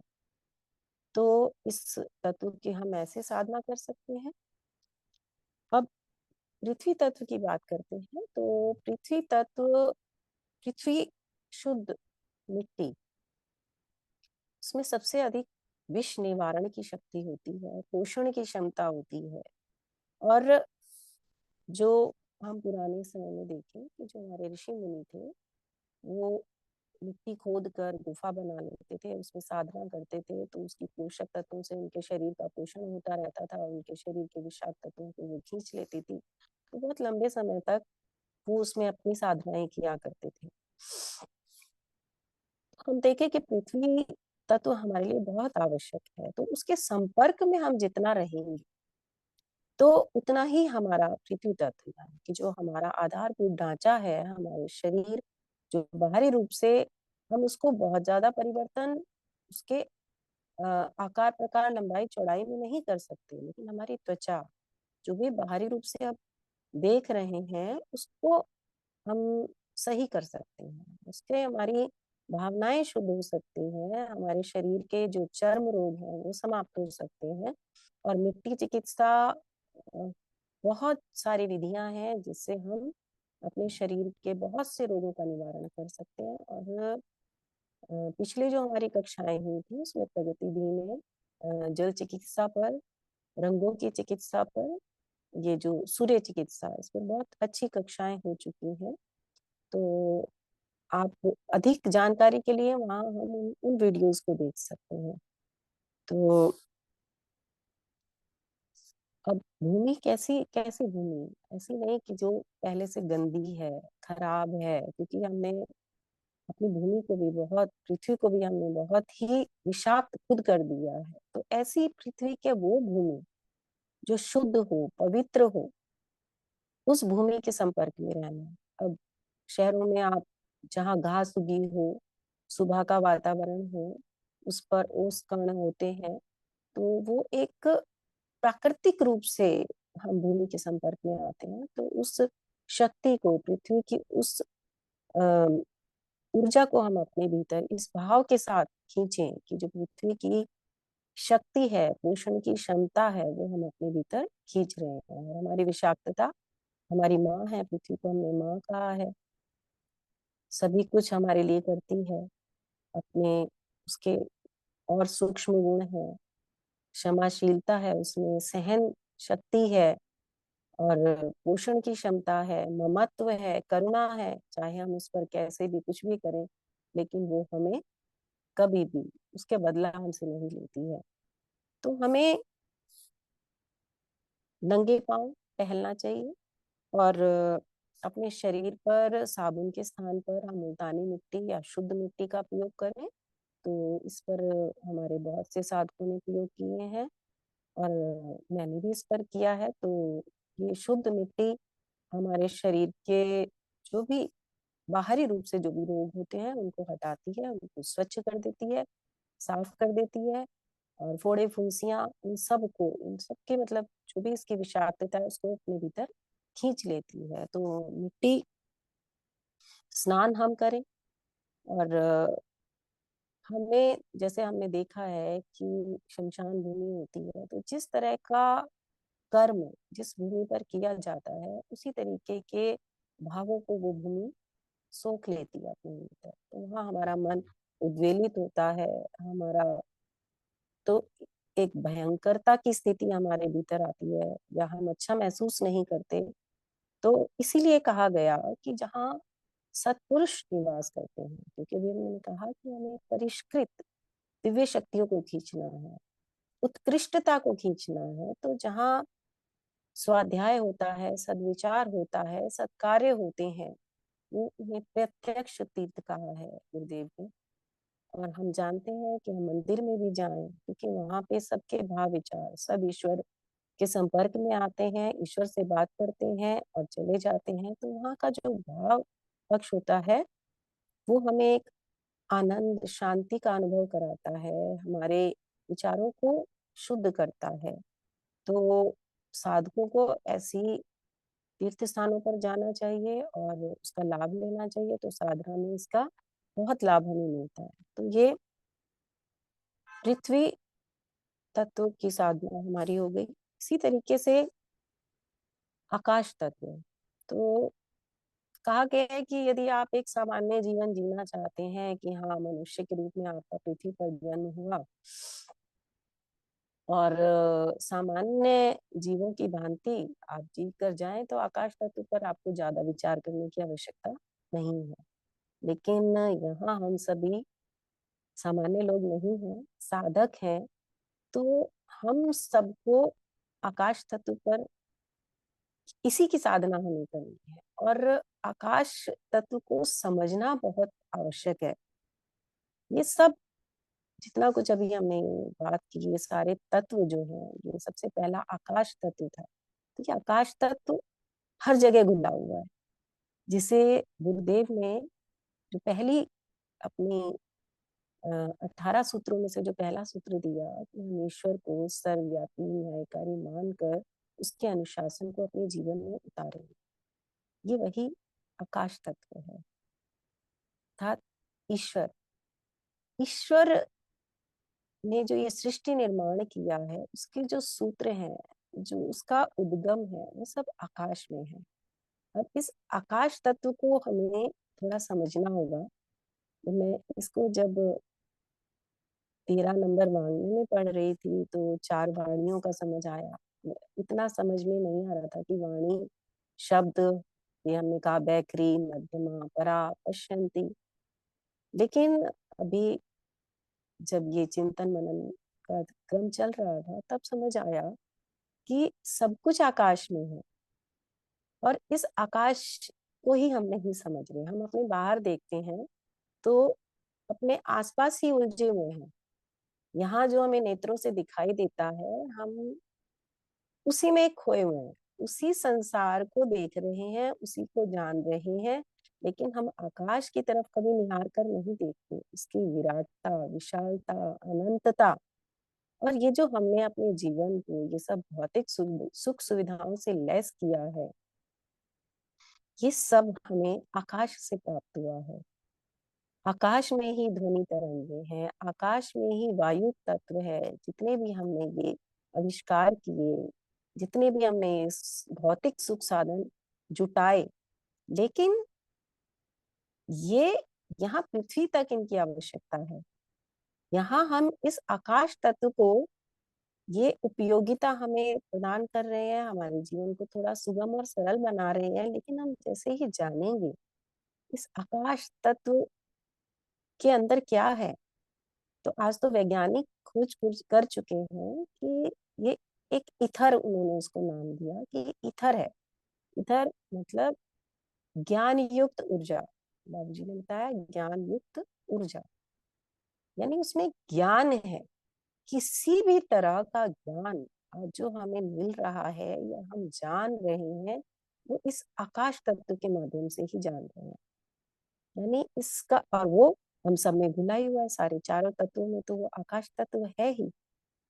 तो इस तत्व की हम ऐसे साधना कर सकते हैं। अब पृथ्वी तत्व की बात करते हैं। तो पृथ्वी तत्व, पृथ्वी शुद्ध मिट्टी, उसमें सबसे अधिक विष निवारण की शक्ति होती है, पोषण की क्षमता होती है। और जो हम पुराने समय में देखें कि जो हमारे ऋषि मुनि थे, वो मिट्टी खोद कर गुफा बना लेते थे, उसमें साधना करते थे, तो उसकी पोषक तत्वों से उनके शरीर का पोषण होता रहता था, उनके शरीर के विषाक्त तत्वों को वो खींच लेती थी। तो बहुत लंबे समय तक वो उसमें अपनी साधनाएं किया करते थे। हम देखें कि पृथ्वी तत्व हमारे लिए बहुत आवश्यक है, तो उसके संपर्क में हम जितना रहेंगे तो उतना ही हमारा पृथ्वी तत्व यानी कि जो हमारा आधारभूत ढांचा है, हमारे शरीर जो बाहरी रूप से हम उसको बहुत ज्यादा परिवर्तन उसके आकार प्रकार लंबाई चौड़ाई में नहीं कर सकते, लेकिन हमारी त्वचा जो भी बाहरी रूप से अब देख रहे हैं उसको हम सही कर सकते हैं। उससे हमारी भावनाएं शुद्ध हो सकती हैं, हमारे शरीर के जो चर्म रोग हैं वो समाप्त हो सकते हैं। और मिट्टी चिकित्सा बहुत सारी विधियां हैं जिससे हम अपने शरीर के बहुत से रोगों का निवारण कर सकते हैं। और पिछले जो हमारी कक्षाएं हुई थी उसमें प्रगति दी ने जल चिकित्सा पर, रंगों की चिकित्सा पर, ये जो सूर्य चिकित्सा इस पर बहुत अच्छी कक्षाएं हो चुकी हैं। तो आप अधिक जानकारी के लिए वहाँ हम उन वीडियोस को देख सकते हैं। तो अब भूमि कैसी कैसी भूमि ऐसी नहीं कि जो पहले से गंदी है, खराब है, क्योंकि हमने अपनी भूमि को भी बहुत, पृथ्वी को भी हमने बहुत ही विषाक्त खुद कर दिया है। तो ऐसी पृथ्वी के वो भूमि जो शुद्ध हो, पवित्र हो, उस भूमि के संपर्क में रहना। अब शहरों में आप जहाँ घास उगी हो, सुबह का वातावरण हो, उस पर ओस कण होते हैं, तो वो एक प्राकृतिक रूप से हम भूमि के संपर्क में आते हैं। तो उस शक्ति को, पृथ्वी की उस ऊर्जा को हम अपने भीतर इस भाव के साथ खींचें कि जो पृथ्वी की शक्ति है, पोषण की क्षमता है, वो हम अपने भीतर खींच रहे हैं। और हमारी विषाक्तता, हमारी माँ है, पृथ्वी को हमने माँ कहा है, सभी कुछ हमारे लिए करती है। अपने उसके और सूक्ष्म गुण है, क्षमाशीलता है, उसमें सहन शक्ति है, और पोषण की क्षमता है, ममत्व है, करुणा है। चाहे हम उस पर कैसे भी कुछ भी करें, लेकिन वो हमें कभी भी उसके बदला हमसे नहीं लेती है। तो हमें नंगे पांव टहलना चाहिए, और अपने शरीर पर साबुन के स्थान पर हम मुल्तानी मिट्टी या शुद्ध मिट्टी का प्रयोग करें। तो इस पर हमारे बहुत से साधकों ने प्रयोग किए हैं, और मैंने भी इस पर किया है। तो ये शुद्ध मिट्टी हमारे शरीर के जो भी बाहरी रूप से जो भी रोग होते हैं उनको हटाती है, उनको स्वच्छ कर देती है, साफ कर देती है। और फोड़े फुंसियां इन सब को, इन सब के मतलब जो भी इसकी विषाक्तता है उसको अपने भीतर खींच लेती है। तो मिट्टी स्नान हम करें। और हमें, जैसे हमने देखा है कि शमशान भूमि होती है, तो जिस तरह का कर्म जिस भूमि पर किया जाता है उसी तरीके के भावों को वो भूमि सोख लेती है अपने भीतर। तो वहाँ हमारा मन उद्वेलित होता है, हमारा तो एक भयंकरता की स्थिति हमारे भीतर आती है, या हम अच्छा महसूस नहीं करते। तो इसीलिए कहा गया कि जहाँ सत्पुरुष निवास करते हैं, क्योंकि अभी मैंने कहा कि हमें परिष्कृत दिव्य शक्तियों को खींचना है, उत्कृष्टता को खींचना है। तो जहाँ स्वाध्याय होता है, सद्विचार होता है, सत्कार्य होते हैं, वो उन्हें प्रत्यक्ष तीर्थ कहा है गुरुदेव ने। और हम जानते हैं कि हम मंदिर में भी जाएं, क्योंकि वहां पे सबके भाव विचार सब ईश्वर के संपर्क में आते हैं, ईश्वर से बात करते हैं और चले जाते हैं। तो वहाँ का जो भाव पक्ष होता है वो हमें एक आनंद शांति का अनुभव कराता है, हमारे विचारों को शुद्ध करता है। तो साधकों को ऐसी तीर्थ स्थानों पर जाना चाहिए और उसका लाभ लेना चाहिए। तो साधना में इसका बहुत लाभ हमें मिलता है। तो ये पृथ्वी तत्व की साधना हमारी हो गई। इसी तरीके से आकाश तत्व, तो कहा गया है कि यदि आप एक सामान्य जीवन जीना चाहते हैं, कि हाँ मनुष्य के रूप में आपका पृथ्वी पर जन्म हुआ और सामान्य जीवों की भांति आप जी कर जाएं, तो आकाश तत्व पर आपको ज्यादा विचार करने की आवश्यकता नहीं है। लेकिन यहाँ हम सभी सामान्य लोग नहीं हैं, साधक हैं। तो हम सबको आकाश तत्व पर इसी की साधना हमें करनी है, और आकाश तत्व को समझना बहुत आवश्यक है। ये सब जितना कुछ अभी हमने बात की, ये सारे तत्व जो हैं, ये सबसे पहला आकाश तत्व था। तो ये आकाश तत्व हर जगह घुला हुआ है, जिसे गुरुदेव ने जो पहली अपनी 18 सूत्रों में से जो पहला सूत्र दिया कि हम ईश्वर को सर्वव्यापी न्यायकारी मानकर उसके अनुशासन को अपने जीवन में उतारें, ये वही आकाश तत्व है। अर्थात ईश्वर ईश्वर ने जो ये सृष्टि निर्माण किया है, उसके जो सूत्र हैं, जो उसका उद्गम है, वो सब आकाश में है। और इस आकाश तत्व को हमें थोड़ा समझना होगा। तो मैं इसको जब 13 नंबर मांगने में पढ़ रही थी तो 4 वाणियों का समझ आया। इतना समझ में नहीं आ रहा था कि वाणी शब्द, ये हमने कहा बैखरी, मध्यमा, परा, पश्यंती। लेकिन अभी जब ये चिंतन मनन का क्रम चल रहा था, तब समझ आया कि सब कुछ आकाश में है, और इस आकाश को ही हम नहीं समझ रहे। हम अपने बाहर देखते हैं तो अपने आसपास ही उलझे हुए हैं। यहाँ जो हमें नेत्रों से दिखाई देता है, हम उसी में खोए हुए हैं, उसी संसार को देख रहे हैं, उसी को जान रहे हैं। लेकिन हम आकाश की तरफ कभी निहार कर नहीं देखते, इसकी विराटता, विशालता, अनंतता। और ये जो हमने अपने जीवन को ये सब भौतिक सुख सुविधाओं से लैस किया है, ये सब हमें आकाश से प्राप्त हुआ है। आकाश में ही ध्वनि तरंगे हैं, आकाश में ही वायु तत्व है। जितने भी हमने ये आविष्कार किए, जितने भी हमने इस भौतिक सुख साधन जुटाए, लेकिन ये यहाँ पृथ्वी तक इनकी आवश्यकता है। यहाँ हम इस आकाश तत्व को, ये उपयोगिता हमें प्रदान कर रहे हैं, हमारे जीवन को थोड़ा सुगम और सरल बना रहे हैं। लेकिन हम जैसे ही जानेंगे इस आकाश तत्व के अंदर क्या है, तो आज तो वैज्ञानिक खोज खोज कर चुके हैं कि ये एक ईथर, उन्होंने उसको नाम दिया कि ईथर है। ईथर मतलब ज्ञान युक्त ऊर्जा। बाबूजी ने बताया ज्ञान युक्त ऊर्जा, यानी उसमें ज्ञान है। किसी भी तरह का ज्ञान आज जो हमें मिल रहा है या हम जान रहे हैं, वो इस आकाश तत्व के माध्यम से ही जान रहे हैं। यानी इसका, और वो हम सब में घुला ही हुआ है, सारे चारों तत्वों में तो वो आकाश तत्व है ही।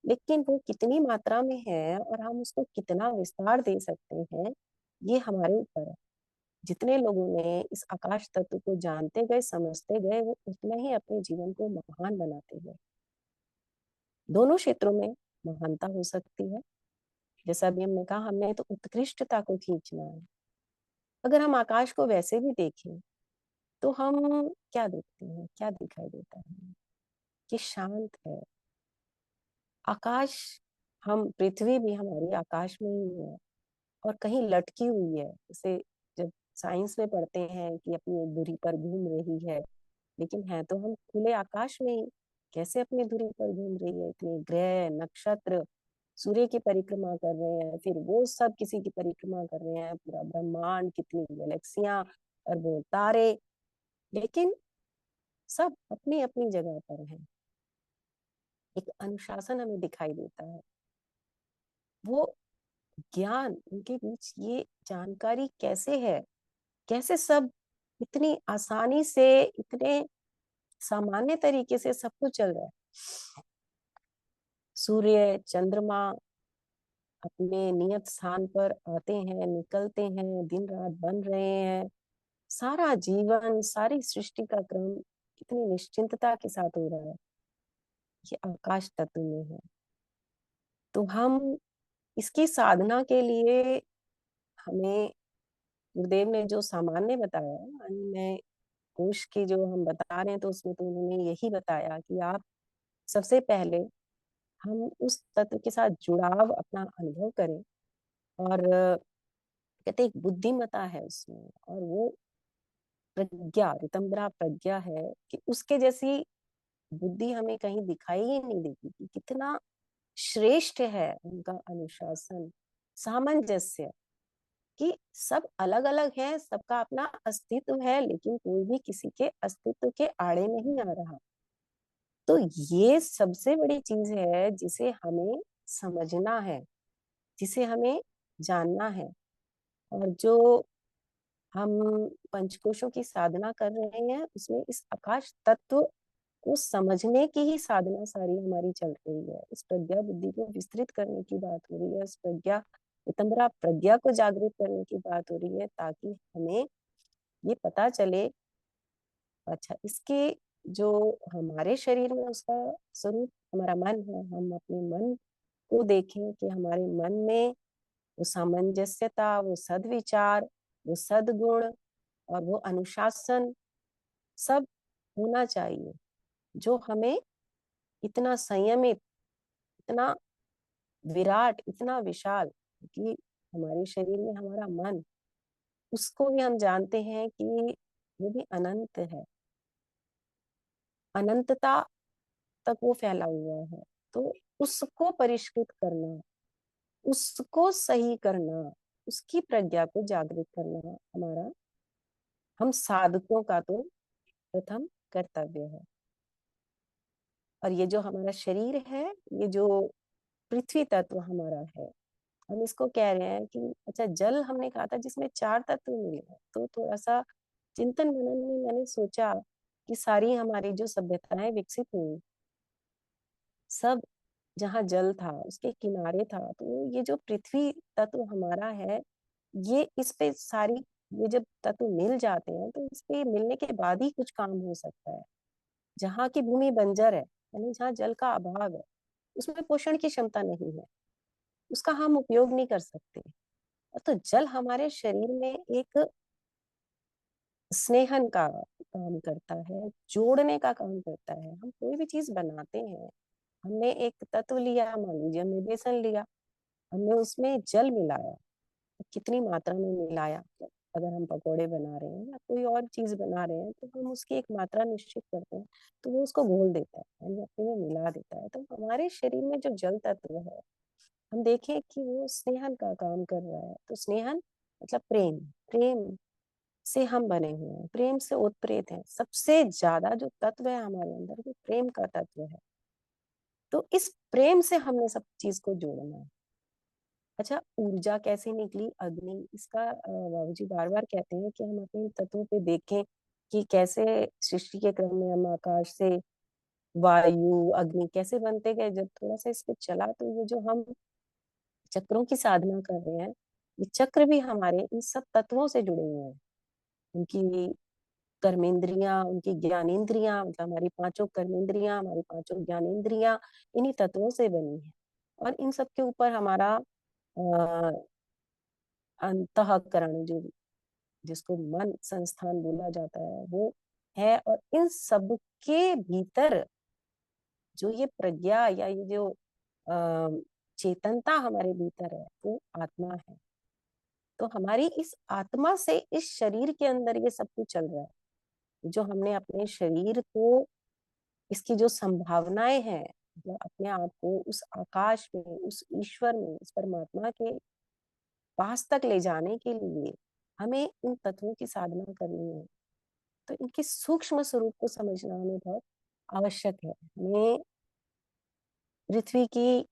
लेकिन वो कितनी मात्रा में है और हम उसको कितना विस्तार दे सकते हैं, ये हमारे ऊपर है। जितने लोगों ने इस आकाश तत्व को जानते गए, समझते गए, वो उतना ही अपने जीवन को महान बनाते गए। दोनों क्षेत्रों में महानता हो सकती है। जैसा अभी हमने कहा, हमने तो उत्कृष्टता को खींचना है। अगर हम आकाश को वैसे भी देखें तो हम क्या देखते हैं, क्या दिखाई देता है कि शांत है आकाश। हम पृथ्वी भी हमारी आकाश में ही है और कहीं लटकी हुई है। जैसे जब साइंस में पढ़ते हैं कि अपनी एक धुरी पर घूम रही है, लेकिन है तो हम खुले आकाश में ही। कैसे अपनी धुरी पर घूम रही है, इतने ग्रह नक्षत्र सूर्य की परिक्रमा कर रहे हैं, फिर वो सब किसी की परिक्रमा कर रहे हैं, पूरा ब्रह्मांड, कितनी गैलेक्सियां, अरबों तारे, लेकिन सब अपनी अपनी जगह पर हैं। एक अनुशासन हमें दिखाई देता है, वो ज्ञान उनके बीच, ये जानकारी कैसे है, कैसे सब इतनी आसानी से, इतने सामान्य तरीके से सब कुछ चल रहा है। सूर्य चंद्रमा अपने नियत स्थान पर आते हैं, निकलते हैं, दिन रात बन रहे हैं। सारा जीवन, सारी सृष्टि का क्रम कितनी निश्चिंतता के साथ हो रहा है, ये आकाश तत्व में है। तो हम इसकी साधना के लिए, हमें गुरुदेव ने जो सामान्य बताया, मैं कोश की जो हम बता रहे हैं, तो उसमें तो उन्होंने यही बताया कि आप सबसे पहले हम उस तत्व के साथ जुड़ाव अपना अनुभव करें। और कहते एक बुद्धिमता है उसमें, और वो प्रज्ञा, रितंब्रा प्रज्ञा है कि उसके जैसी बुद्धि हमें कहीं दिखाई ही नहीं देती कि कितना श्रेष्ठ है उनका अनुशासन, सामंजस्य। कि सब अलग अलग है, सबका अपना अस्तित्व है, लेकिन कोई भी किसी के अस्तित्व के आड़े नहीं आ रहा। तो ये सबसे बड़ी चीज है जिसे हमें समझना है, जिसे हमें जानना है। और जो हम पंचकोशों की साधना कर रहे हैं उसमें इस आकाश तत्व को समझने की ही साधना सारी हमारी चल रही है। इस प्रज्ञा बुद्धि को विस्तृत करने की बात हो रही है, इस प्रज्ञा वितंबरा प्रज्ञा को जागृत करने की बात हो रही है, ताकि हमें ये पता चले। अच्छा, इसके जो हमारे शरीर में उसका स्वरूप हमारा मन है, हम अपने मन को देखें कि हमारे मन में वो सामंजस्यता, वो सद्विचार, वो सद्गुण और वो अनुशासन सब होना चाहिए, जो हमें इतना संयमित, इतना विराट, इतना विशाल, कि हमारे शरीर में हमारा मन, उसको भी हम जानते हैं कि वो भी अनंत है, अनंतता तक वो फैला हुआ है। तो उसको परिष्कृत करना, उसको सही करना, उसकी प्रज्ञा को जागृत करना हमारा, हम साधकों का तो प्रथम कर्तव्य है। और ये जो हमारा शरीर है, ये जो पृथ्वी तत्व हमारा है, हम इसको कह रहे हैं कि अच्छा, जल हमने कहा था जिसमें चार तत्व मिले हैं। तो थोड़ा सा चिंतन मनन में मैंने सोचा कि सारी हमारी जो सभ्यताएं विकसित हुई, सब जहाँ जल था उसके किनारे था। तो ये जो पृथ्वी तत्व हमारा है, ये इस पे सारी, ये जब तत्व मिल जाते हैं तो इस पे मिलने के बाद ही कुछ काम हो सकता है। जहाँ की भूमि बंजर है, यानी जहाँ जल का अभाव है, उसमें पोषण की क्षमता नहीं है, उसका हम उपयोग नहीं कर सकते। तो जल हमारे शरीर में एक स्नेहन का काम करता है, जोड़ने का काम करता है। हम कोई भी चीज बनाते हैं, हमने एक तत्व लिया, मान लीजिए हमने बेसन लिया, हमने उसमें जल मिलाया, कितनी मात्रा में मिलाया। अगर हम पकोड़े बना रहे हैं या कोई और चीज बना रहे हैं तो हम उसकी एक मात्रा निश्चित करते हैं, तो वो उसको घोल देता है, यानी अपने में मिला देता है। तो हमारे शरीर में जो जल तत्व है, हम देखें कि वो स्नेहन का काम कर रहा है। तो स्नेहन मतलब प्रेम, प्रेम से हम बने हुए हैं, प्रेम से उत्प्रेत है। सबसे ज्यादा जो तत्व है हमारे अंदर, वो प्रेम का तत्व है। तो इस प्रेम से हमने सब चीज को जोड़ना है। अच्छा, ऊर्जा कैसे निकली? अग्नि, इसका बाबूजी बार बार कहते हैं कि हम अपने तत्वों पे देखें कि कैसे सृष्टि के क्रम में हम आकाश से वायु अग्नि कैसे बनते गए। जब थोड़ा सा इस पे चला तो ये जो हम चक्रों की साधना कर रहे हैं, ये चक्र भी हमारे इन सब तत्वों से जुड़े हुए हैं। उनकी कर्मेंद्रियां, उनकी ज्ञानेंद्रियां, मतलब हमारी पांचों कर्मेंद्रियां, हमारी पांचों ज्ञानेंद्रियां इन्हीं तत्वों से बनी है। और इन सब के ऊपर हमारा अंतःकरण, जो जिसको मन संस्थान बोला जाता है, वो है। और इन सब के भीतर जो ये प्रज्ञा या ये जो चेतनता हमारे भीतर है, वो आत्मा है। तो हमारी इस आत्मा से इस शरीर के अंदर ये सब कुछ चल रहा है। जो हमने अपने शरीर को, इसकी जो संभावनाएं हैं, मतलब अपने आप को उस आकाश में, उस ईश्वर में, उस परमात्मा के पास तक ले जाने के लिए हमें इन तत्वों की साधना करनी है। तो इनके सूक्ष्म स्वरूप को समझना हमें बहुत आवश्यक है। हमें पृथ्वी की,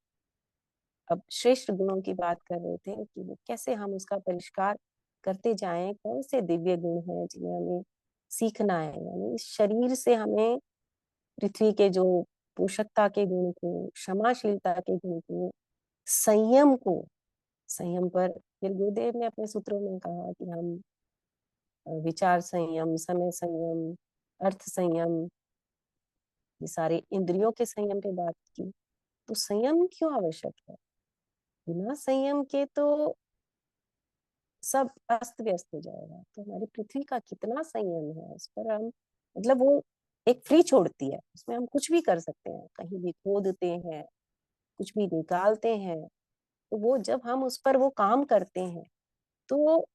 अब श्रेष्ठ गुणों की बात कर रहे थे कि वो कैसे हम उसका परिष्कार करते जाएं, कौन से दिव्य गुण हैं जिन्हें हमें सीखना है। यानी इस शरीर से हमें पृथ्वी के जो पोषकता के गुण को, क्षमाशीलता के गुण को, संयम को, संयम पर फिर गुरुदेव ने अपने सूत्रों में कहा कि हम विचार संयम, समय संयम, अर्थ संयम, ये सारे इंद्रियों के संयम पे बात की। तो संयम क्यों आवश्यक है? बिना संयम के तो सब अस्त व्यस्त हो जाएगा। तो हमारी पृथ्वी का कितना संयम है, उस पर हम, मतलब वो एक फ्री छोड़ती है, उसमें हम कुछ भी कर सकते हैं, कहीं भी खोदते हैं, कुछ भी निकालते हैं। तो वो जब हम उस पर वो काम करते हैं, तो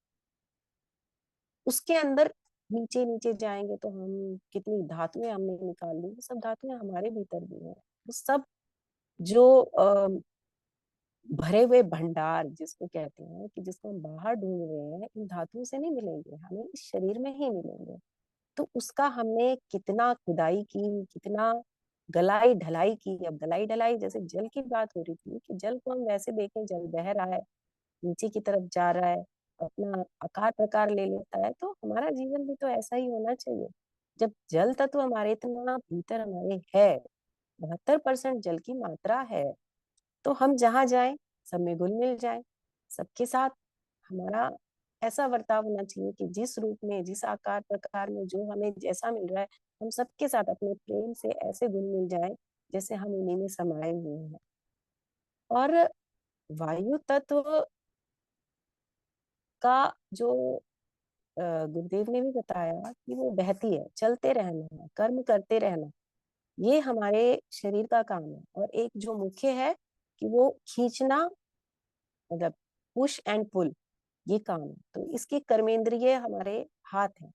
उसके अंदर नीचे नीचे जाएंगे तो हम कितनी धातुएं हमने निकाल ली, वो सब धातुएं हमारे भीतर भी है। वो सब जो भरे हुए भंडार जिसको कहते हैं, कि जिसको हम बाहर ढूंढ रहे हैं, इन धातुओं से नहीं मिलेंगे, हमें इस शरीर में ही मिलेंगे। तो उसका हमने कितना खुदाई की, कितना गलाई ढलाई की। अब गलाई ढलाई, जैसे जल की बात हो रही थी कि जल को हम वैसे देखें, जल बह रहा है, नीचे की तरफ जा रहा है, अपना आकार प्रकार ले लेता है, तो हमारा जीवन भी तो ऐसा ही होना चाहिए। जब जल तत्व हमारे इतना भीतर हमारे है, 72% जल की मात्रा है, तो हम जहां जाएं सब में घुल मिल जाए, सबके साथ हमारा ऐसा बर्ताव होना चाहिए कि जिस रूप में, जिस आकार प्रकार में, जो हमें जैसा मिल रहा है, हम सबके साथ अपने प्रेम से ऐसे घुल मिल जाए जैसे हम उन्हीं में समाये हुए हैं। और वायु तत्व का जो गुरुदेव ने भी बताया कि वो बहती है, चलते रहना है, कर्म करते रहना, ये हमारे शरीर का काम है। और एक जो मुख्य है कि वो खींचना, मतलब पुश एंड पुल, ये काम है। तो इसकी कर्मेंद्रिय हमारे हाथ है।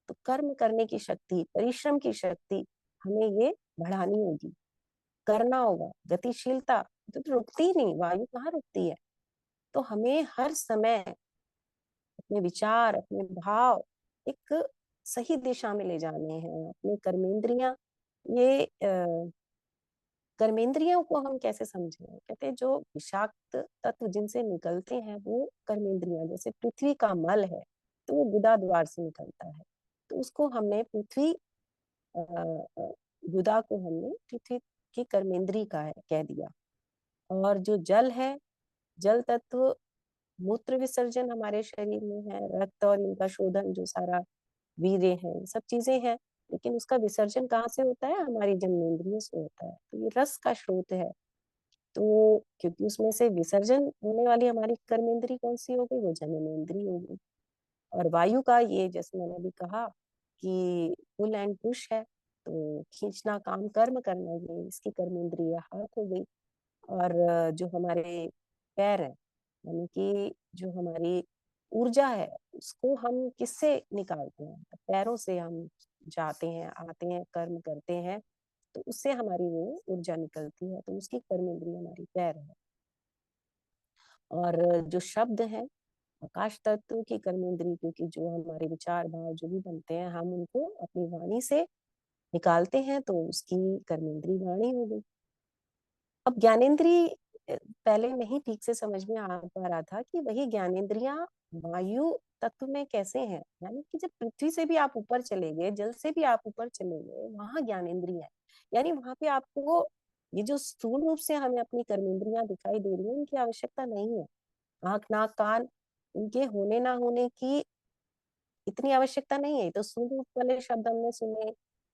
तो कर्म करने की शक्ति, परिश्रम की शक्ति हमें ये बढ़ानी होगी, करना होगा। गतिशीलता तो रुकती ही नहीं, वायु कहाँ रुकती है। तो हमें हर समय अपने विचार, अपने भाव एक सही दिशा में ले जाने हैं। अपनी कर्मेंद्रियां, ये कर्मेंद्रियों को हम कैसे समझें, कहते हैं जो विषाक्त तत्व जिनसे निकलते हैं वो कर्मेंद्रियां, जैसे पृथ्वी का मल है तो वो गुदा द्वार से निकलता है, तो उसको हमने पृथ्वी गुदा को हमने पृथ्वी की कर्मेंद्री का है कह दिया। और जो जल है, जल तत्व, मूत्र विसर्जन हमारे शरीर में है, रक्त और इनका शोधन, जो सारा वीर्य है, ये सब चीजें हैं। लेकिन उसका विसर्जन कहाँ से होता है, हमारी जननेंद्रियों से होता है। तो ये रस का स्रोत है। तो क्योंकि उसमें से विसर्जन होने वाली हमारी कर्मेंद्री कौन सी हो गई, वो जननेंद्री हो गई। और वायु का ये, जैसे मैंने अभी कहा कि पुल एंड पुश है, तो खींचना, काम, कर्म करना, ये इसकी कर्मेंद्रिय हाथ हो गई। और जो हमारे पैर है, यानी कि जो हमारी ऊर्जा है, उसको हम किससे निकालते हैं, पैरों से हम जाते हैं, आते हैं, कर्म करते हैं, तो उससे हमारी वो ऊर्जा निकलती है, तो उसकी कर्मेंद्रिय हमारी पैर है। और जो शब्द है, आकाश तत्व की कर्मेंद्री, क्योंकि जो हमारे विचार भाव जो भी बनते हैं, हम उनको अपनी वाणी से निकालते हैं, तो उसकी कर्मेंद्री वाणी हो गई। अब ज्ञानेंद्री पहले नहीं ठीक से समझ में आ पा रहा था कि वही ज्ञानेंद्रियां वायु तत्व में कैसे हैं। यानी कि जब पृथ्वी से भी आप ऊपर चले गए, जल से भी आप ऊपर चले गए, वहां ज्ञानेंद्रियां है। यानी वहां पे आपको ये जो स्थूल रूप से हमें अपनी कर्मेंद्रियां दिखाई दे रही है, उनकी आवश्यकता नहीं है। आंख, नाक, कान, उनके होने ना होने की इतनी आवश्यकता नहीं है। तो स्थूल रूप वाले शब्द हमने सुने,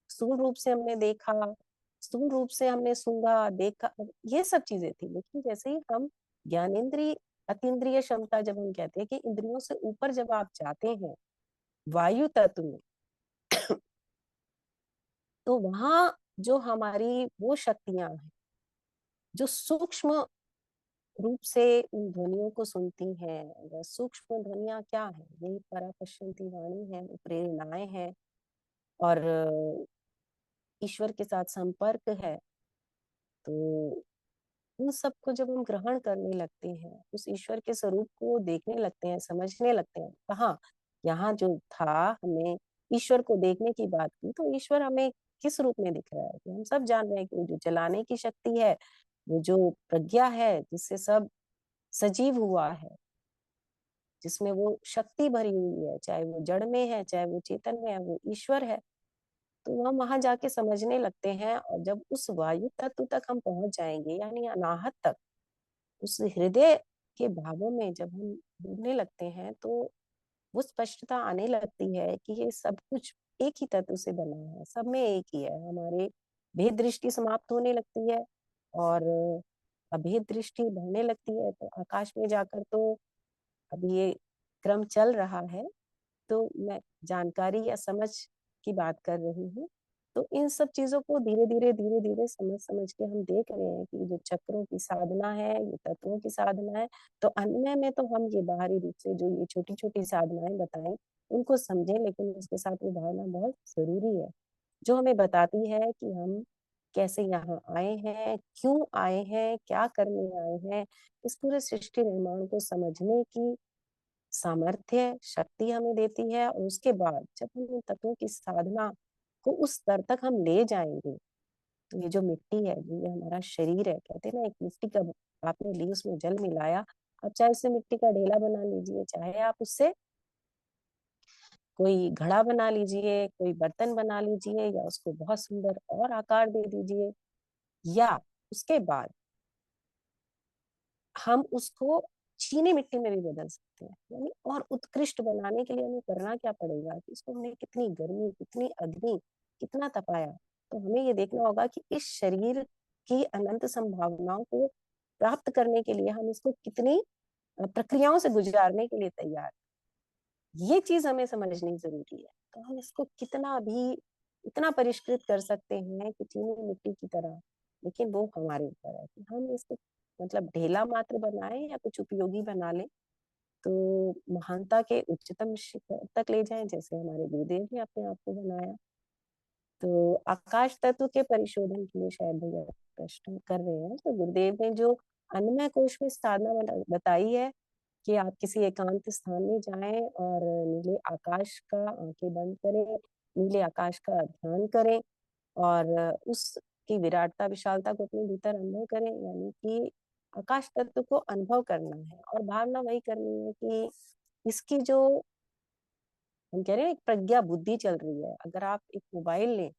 स्थूल रूप से हमने देखा, स्थूल रूप से हमने सूंघा, देखा, ये सब चीजें थी। लेकिन जैसे ही हम ज्ञानेंद्रिय, अतीन्द्रिय क्षमता, जब हम कहते हैं कि इंद्रियों से ऊपर जब आप जाते हैं वायु तत्व में, तो वहां जो हमारी वो शक्तियां हैं जो सूक्ष्म रूप से उन ध्वनियों को सुनती हैं। वह सूक्ष्म ध्वनियां क्या है, यही परा पश्यंती वाणी है, वो प्रेरणाएं हैं। और ईश्वर के साथ संपर्क है। तो उन सबको जब हम ग्रहण करने लगते हैं, उस ईश्वर के स्वरूप को देखने लगते हैं, समझने लगते हैं, कहाँ यहाँ जो था, हमें ईश्वर को देखने की बात की, तो ईश्वर हमें किस रूप में दिख रहा है, कि हम सब जान रहे हैं कि वो जो जलाने की शक्ति है, वो जो प्रज्ञा है जिससे सब सजीव हुआ है, जिसमें वो शक्ति भरी हुई है, चाहे वो जड़ में है, चाहे वो चेतन में है, वो ईश्वर है। तो हम वहां जाके समझने लगते हैं। और जब उस वायु तत्व तक हम पहुंच जाएंगे, यानी अनाहत तक, उस हृदय के भावों में जब हम डूबने लगते हैं, तो वो स्पष्टता आने लगती है कि ये सब कुछ एक ही तत्व से बना है, सब में एक ही है। हमारे भेद दृष्टि समाप्त होने लगती है और अभेद दृष्टि बढ़ने लगती है। तो आकाश में जाकर, तो अभी ये क्रम चल रहा है, तो मैं जानकारी या समझ की बात कर रही हूँ। तो इन सब चीजों को धीरे धीरे समझ समझ के हम देख रहे हैं कि जो चक्रों की साधना है, ये तत्वों की साधना है। तो अन्य में तो हम ये बाहरी रूप से जो ये छोटी छोटी साधनाएं बताएं, उनको समझें, लेकिन उसके साथ वो भावना बहुत जरूरी है, जो हमें बताती है कि हम कैसे यहाँ आए हैं, क्यों आए हैं, क्या करने आए हैं। इस पूरे सृष्टि निर्माण को समझने की सामर्थ्य, शक्ति हमें देती है। और उसके बाद जब हम इन तत्वों की साधना को उस स्तर तक हम ले जाएंगे, तो ये जो मिट्टी है, ये हमारा शरीर है। कहते हैं ना, एक मिट्टी का आपने ली, उसमें जल मिलाया, आप चाहे उससे मिट्टी का ढेला बना लीजिए, चाहे आप उससे कोई घड़ा बना लीजिए, कोई बर्तन बना लीजिए, या उसको बहुत सुंदर और आकार दे दीजिए, या उसके बाद हम उसको चीनी मिट्टी में भी बदल सकते हैं। यानी और उत्कृष्ट बनाने के लिए हमें करना क्या पड़ेगा कि इसको हमने कितनी गर्मी, कितनी अग्नि, कितना तपाया। तो हमें ये देखना होगा कि इस शरीर की अनंत संभावनाओं को प्राप्त करने के लिए हम इसको कितनी प्रक्रियाओं से गुजारने के लिए तैयार। ये चीज हमें समझनी जरूरी है। तो हम इसको कितना भी इतना परिष्कृत कर सकते हैं कि चीनी मिट्टी की तरह, लेकिन वो हमारे ऊपर है कि हम इसको मतलब ढेला मात्र बनाएं या कुछ उपयोगी बना लें, तो महानता के उच्चतम शिखर तक ले जाएं, जैसे हमारे गुरुदेव ने अपने आप को बनाया। तो आकाश तत्व के परिशोधन के लिए शायद भैया प्रश्न कर रहे हैं, तो गुरुदेव ने जो अन्नमय कोश में साधना बताई है कि आप किसी एकांत स्थान में जाएं और नीले आकाश का आंखें बंद करें, नीले आकाश का ध्यान करें, और उसकी विराटता विशालता को अपने भीतर अनुभव करें। यानी कि आकाश तत्व को अनुभव करना है, और भावना वही करनी है कि इसकी जो हम कह रहे हैं एक प्रज्ञा बुद्धि चल रही है। अगर आप एक मोबाइल लें,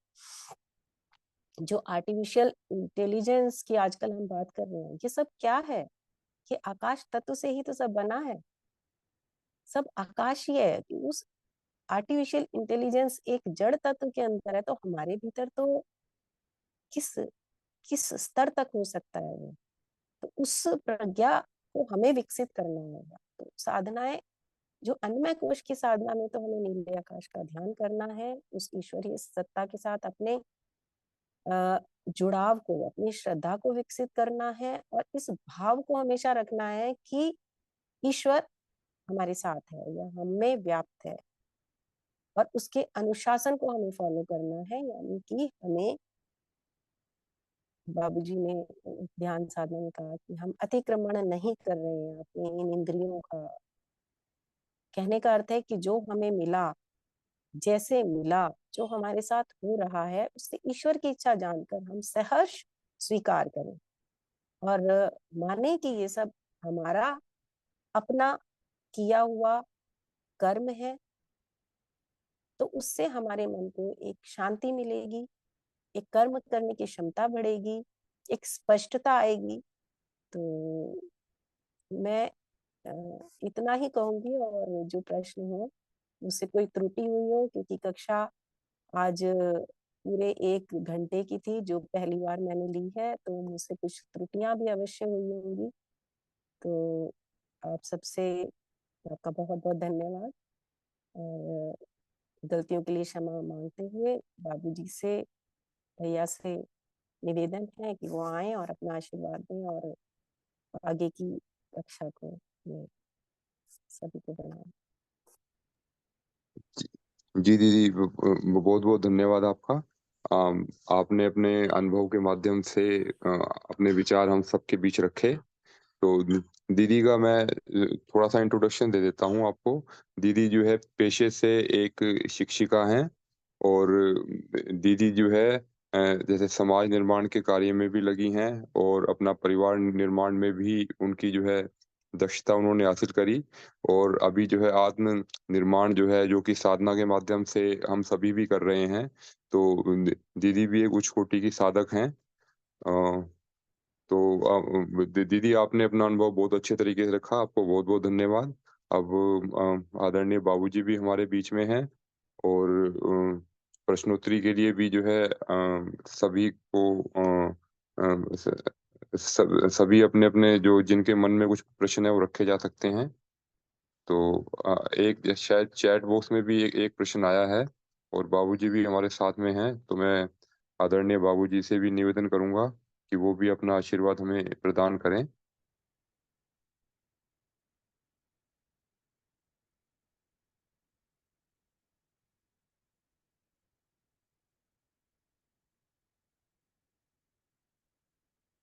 जो आर्टिफिशियल इंटेलिजेंस की आजकल हम बात कर रहे हैं, ये सब क्या है? ये आकाश तत्व से ही तो सब बना है, सब आकाशीय है। कि उस आर्टिफिशियल इंटेलिजेंस एक जड़ तत्व के अंदर है, तो हमारे भीतर तो किस किस स्तर तक हो सकता है वो। तो उस प्रज्ञा को हमें विकसित करना होगा। तो साधनाएं, जो अन्नमय कोश की साधना में, तो हमें नीले आकाश का ध्यान करना है, उस ईश्वरीय सत्ता के साथ अपने जुड़ाव को, अपनी श्रद्धा को विकसित करना है, और इस भाव को हमेशा रखना है कि ईश्वर हमारे साथ है या हम में व्याप्त है, और उसके अनुशासन को हमें फॉलो करना है। यानी कि हमें, बाबूजी ने ध्यान साधना में कहा कि हम अतिक्रमण नहीं कर रहे हैं अपने इन इंद्रियों का। कहने का अर्थ है कि जो हमें मिला, जैसे मिला, जो हमारे साथ हो रहा है, उससे ईश्वर की इच्छा जानकर हम सहर्ष स्वीकार करें, और माने कि ये सब हमारा अपना किया हुआ कर्म है। तो उससे हमारे मन को एक शांति मिलेगी, एक कर्म करने की क्षमता बढ़ेगी, एक स्पष्टता आएगी। तो मैं इतना ही कहूंगी, और जो प्रश्न हो उससे कोई त्रुटि हुई हो, क्योंकि कक्षा आज पूरे 1 घंटे की थी, जो पहली बार मैंने ली है, तो मुझसे कुछ त्रुटियां भी अवश्य हुई होंगी। तो आप सबसे आपका बहुत बहुत धन्यवाद, और गलतियों के लिए क्षमा मांगते हुए बाबूजी से, भैया से निवेदन है कि वो आए और अपना आशीर्वाद दें, और आगे की कक्षा को मैं सभी को बनाए। जी दीदी, बहुत-बहुत धन्यवाद आपका। आपने अपने अनुभव के माध्यम से अपने विचार हम सबके बीच रखे। तो दीदी का मैं थोड़ा-सा इंट्रोडक्शन दे देता हूँ आपको। दीदी जो है पेशे से एक शिक्षिका हैं, और दीदी जो है जैसे समाज निर्माण के कार्य में भी लगी हैं, और अपना परिवार निर्माण में भी उनकी जो है दक्षता उन्होंने हासिल करी। और अभी जो है आत्म निर्माण जो है, जो कि साधना के माध्यम से हम सभी भी कर रहे हैं। तो दीदी भी एक उच्च कोटि की साधक हैं। अ तो दीदी आपने अपना अनुभव बहुत अच्छे तरीके से रखा, आपको बहुत-बहुत धन्यवाद। अब आदरणीय बाबूजी भी हमारे बीच में हैं, और प्रश्नोत्तरी के लिए भी जो है सभी को अ, स सभी अपने-अपने जो जिनके मन में कुछ प्रश्न है वो रखे जा सकते हैं। तो एक शायद चैट बॉक्स में भी एक एक प्रश्न आया है, और बाबूजी भी हमारे साथ में हैं, तो मैं आदरणीय बाबूजी से भी निवेदन करूँगा कि वो भी अपना आशीर्वाद हमें प्रदान करें।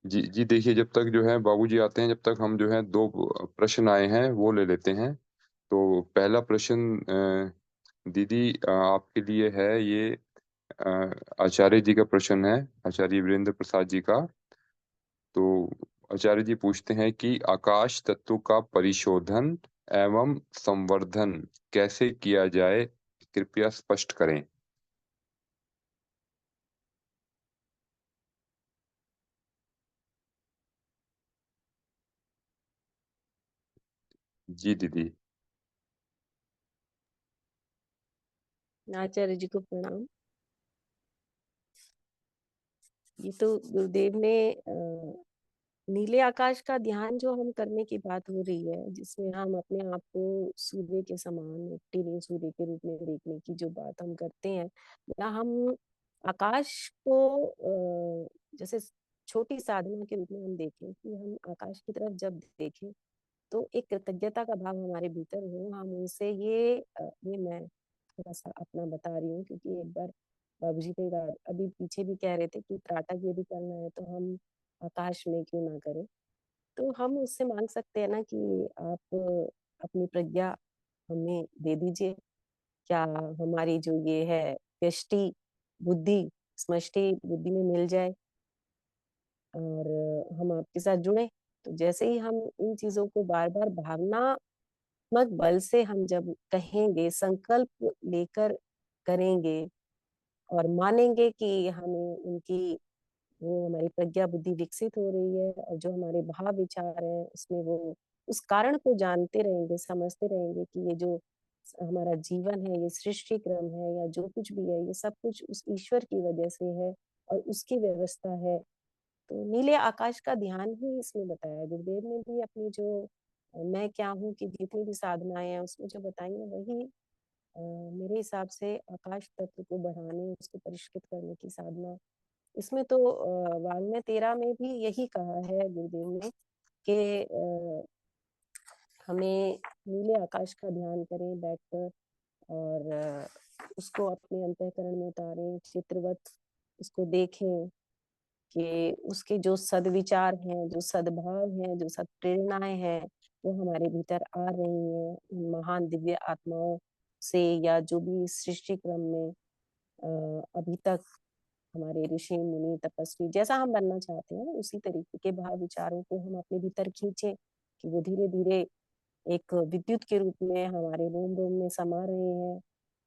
जी, जी देखिए, जब तक जो है बाबूजी आते हैं, जब तक हम जो है 2 प्रश्न आए हैं वो ले लेते हैं। तो पहला प्रश्न दीदी आपके लिए है ये, आचार्य जी का प्रश्न है, आचार्य वीरेंद्र प्रसाद जी का। तो आचार्य जी पूछते हैं कि आकाश तत्व का परिशोधन एवं संवर्धन कैसे किया जाए, कृपया स्पष्ट करें। जी दीदी। आचार्य जी को प्रणाम। ये तो गुरुदेव ने नीले आकाश का ध्यान जो हम करने की बात हो रही है, जिसमें हम अपने आप को सूर्य के समान, एक टीले सूर्य के रूप में देखने की जो बात हम करते हैं, या हम आकाश को जैसे छोटी साधना के रूप में हम देखें कि हम आकाश की तरफ जब देखें तो एक कृतज्ञता का भाव हमारे भीतर हो। हम उनसे ये मैं थोड़ा सा अपना बता रही हूँ, क्योंकि एक बार बाबू जी कई बार अभी पीछे भी कह रहे थे कि त्राटक यदि करना है तो हम आकाश में क्यों ना करें। तो हम उससे मांग सकते हैं ना कि आप अपनी प्रज्ञा हमें दे दीजिए। क्या हमारी जो ये है व्यष्टि बुद्धि समष्टि बुद्धि में मिल जाए और हम आपके साथ जुड़े। तो जैसे ही हम इन चीजों को बार बार भावनात्मक बल से हम जब कहेंगे, संकल्प लेकर करेंगे और मानेंगे कि हमें उनकी वो हमारी प्रज्ञा बुद्धि विकसित हो रही है, और जो हमारे भाव विचार हैं उसमें वो उस कारण को जानते रहेंगे, समझते रहेंगे कि ये जो हमारा जीवन है, ये सृष्टि क्रम है या जो कुछ भी है, ये सब कुछ उस ईश्वर की वजह से है और उसकी व्यवस्था है। तो नीले आकाश का ध्यान ही इसमें बताया है। गुरुदेव ने भी अपनी जो मैं क्या हूँ कि जितनी भी साधनाएं हैं उसमें जो बताई है वही मेरे हिसाब से आकाश तत्व को बढ़ाने, उसको परिष्कृत करने की साधना। इसमें तो वाङ्मय 13 में भी यही कहा है गुरुदेव ने कि हमें नीले आकाश का ध्यान करें बैठकर और उसको अपने अंतःकरण में उतारें, चित्रवत उसको देखें कि उसके जो सदविचार हैं, जो सद्भाव हैं, जो सत्प्रेरणाएं हैं, वो हमारे भीतर आ रही हैं उन महान दिव्य आत्माओं से, या जो भी सृष्टि क्रम में अभी तक हमारे ऋषि मुनि तपस्वी जैसा हम बनना चाहते हैं उसी तरीके के भाव विचारों को हम अपने भीतर खींचे कि वो धीरे धीरे एक विद्युत के रूप में हमारे रोम रोम में समा रहे हैं,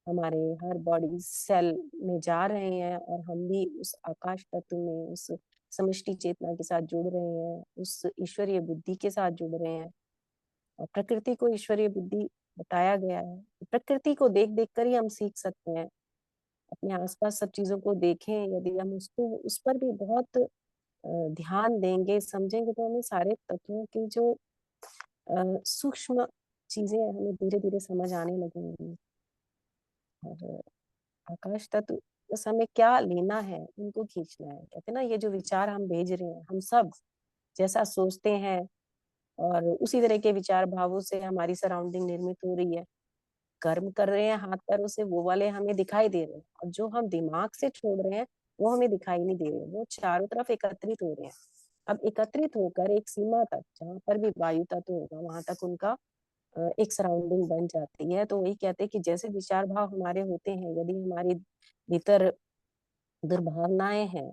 हमारे हर बॉडी सेल में जा रहे हैं, और हम भी उस आकाश तत्व में, उस समष्टि चेतना के साथ जुड़ रहे हैं, उस ईश्वरीय बुद्धि के साथ जुड़ रहे हैं। और प्रकृति को ईश्वरीय बुद्धि बताया गया है। प्रकृति को देख देख कर ही हम सीख सकते हैं। अपने आसपास सब चीजों को देखें, यदि हम उसको उस पर भी बहुत ध्यान देंगे, समझेंगे, तो हमें सारे तत्वों की जो सूक्ष्म चीजें हमें धीरे धीरे समझ आने लगेंगी। और आकाश तत्व बस हमें क्या लेना है, उनको खींचना है। कहते हैं ना, ये जो विचार हम भेज रहे हैं, हम सब जैसा सोचते हैं और उसी तरह के विचार भावों से हमारी सराउंडिंग निर्मित हो रही है। कर्म कर रहे हैं हाथ पैरों से, वो वाले हमें दिखाई दे रहे हैं, और जो हम दिमाग से छोड़ रहे हैं वो हमें दिखाई नहीं दे रहे, वो चारों तरफ एकत्रित हो रहे हैं। अब एकत्रित होकर एक सीमा तक, जहाँ पर भी वायु तत्व होगा वहां तक उनका एक सराउंडिंग बन जाती है। तो वही कहते हैं कि जैसे विचार भाव हमारे होते हैं, यदि हमारे भीतर दुर्भावनाएं हैं,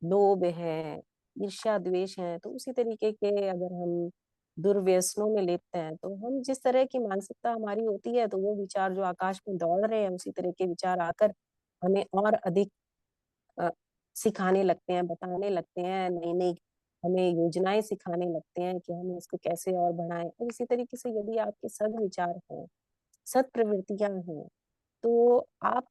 लोभ है, ईर्ष्या द्वेष है, तो उसी तरीके के अगर हम दुर्व्यसनों में लिप्त हैं, तो हम जिस तरह की मानसिकता हमारी होती है, तो वो विचार जो आकाश में दौड़ रहे हैं उसी तरह के विचार आकर हमें और अधिक अ, सिखाने लगते हैं, बताने लगते हैं, नई नई हमें योजनाएं सिखाने लगते हैं कि हम इसको कैसे और बढ़ाएं। और इसी तरीके से यदि आपके सद विचार हैं, सत प्रवृत्तियां हैं, तो आप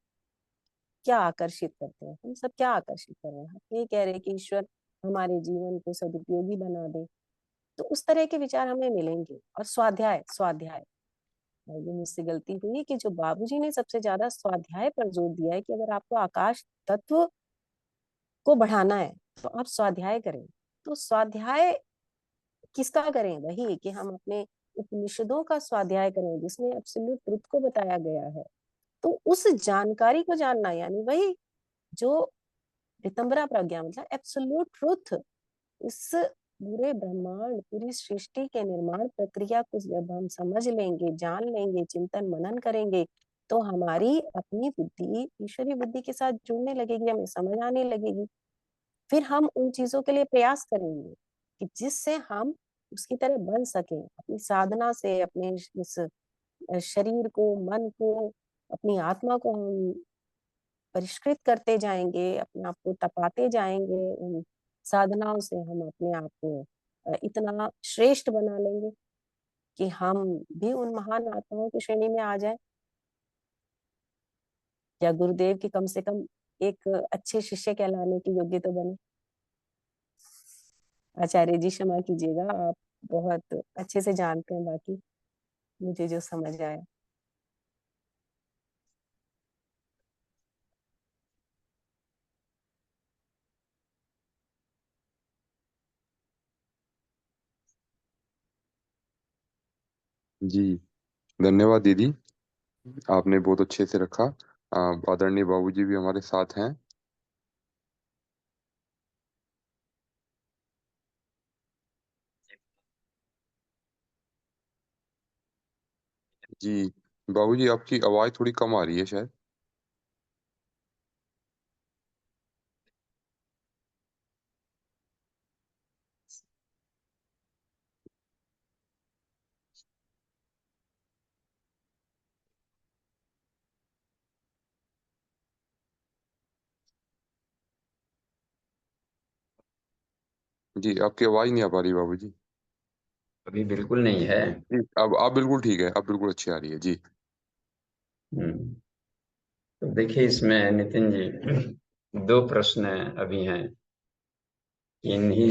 क्या आकर्षित करते हैं, हम सब क्या आकर्षित कर रहे हैं। हम ये कह रहे हैं कि ईश्वर हमारे जीवन को सदुपयोगी बना दे, तो उस तरह के विचार हमें मिलेंगे। और स्वाध्याय स्वाध्याय ये मुझसे गलती हुई कि जो बाबूजी ने सबसे ज्यादा स्वाध्याय पर जोर दिया है कि अगर आपको आकाश तत्व को बढ़ाना है तो आप स्वाध्याय करें। तो स्वाध्याय किसका करें? वही कि हम अपने उपनिषदों का स्वाध्याय करें, जिसमें एब्सोल्यूट ट्रुथ को बताया गया है। तो उस जानकारी को जानना, यानी वही जो ऋतंभरा प्रज्ञा, मतलब एब्सोल्यूट ट्रुथ, इस पूरे ब्रह्मांड, पूरी सृष्टि के निर्माण प्रक्रिया को जब हम समझ लेंगे, जान लेंगे, चिंतन मनन करेंगे, तो हमारी अपनी बुद्धि ईश्वरीय बुद्धि के साथ जुड़ने लगेगी, हमें समझ आने लगेगी। फिर हम उन चीजों के लिए प्रयास करेंगे कि जिससे हम उसकी तरह बन सके, अपनी साधना से, अपने इस शरीर को, मन को, अपनी आत्मा को हम परिष्कृत करते जाएंगे, अपने आप को तपाते जाएंगे। उन साधनाओं से हम अपने आप को इतना श्रेष्ठ बना लेंगे कि हम भी उन महान आत्माओं की श्रेणी में आ जाए, या गुरुदेव की कम से कम एक अच्छे शिष्य कहलाने की योग्य तो बने। आचार्य जी क्षमा कीजिएगा, आप बहुत अच्छे से जानते हैं, बाकी मुझे जो समझ आया। जी, धन्यवाद दीदी, आपने बहुत अच्छे से रखा। आदरणीय बाबूजी भी हमारे साथ हैं। जी, बाबूजी आपकी आवाज थोड़ी कम आ रही है शायद। जी, आपकी आवाज नहीं आ पा रही बाबूजी। अभी बिल्कुल नहीं है। जी, अब बिल्कुल ठीक है, अब बिल्कुल अच्छी आ रही है जी। हम्म। तो देखिए, इसमें नितिन जी दो प्रश्न अभी हैं। इन्हीं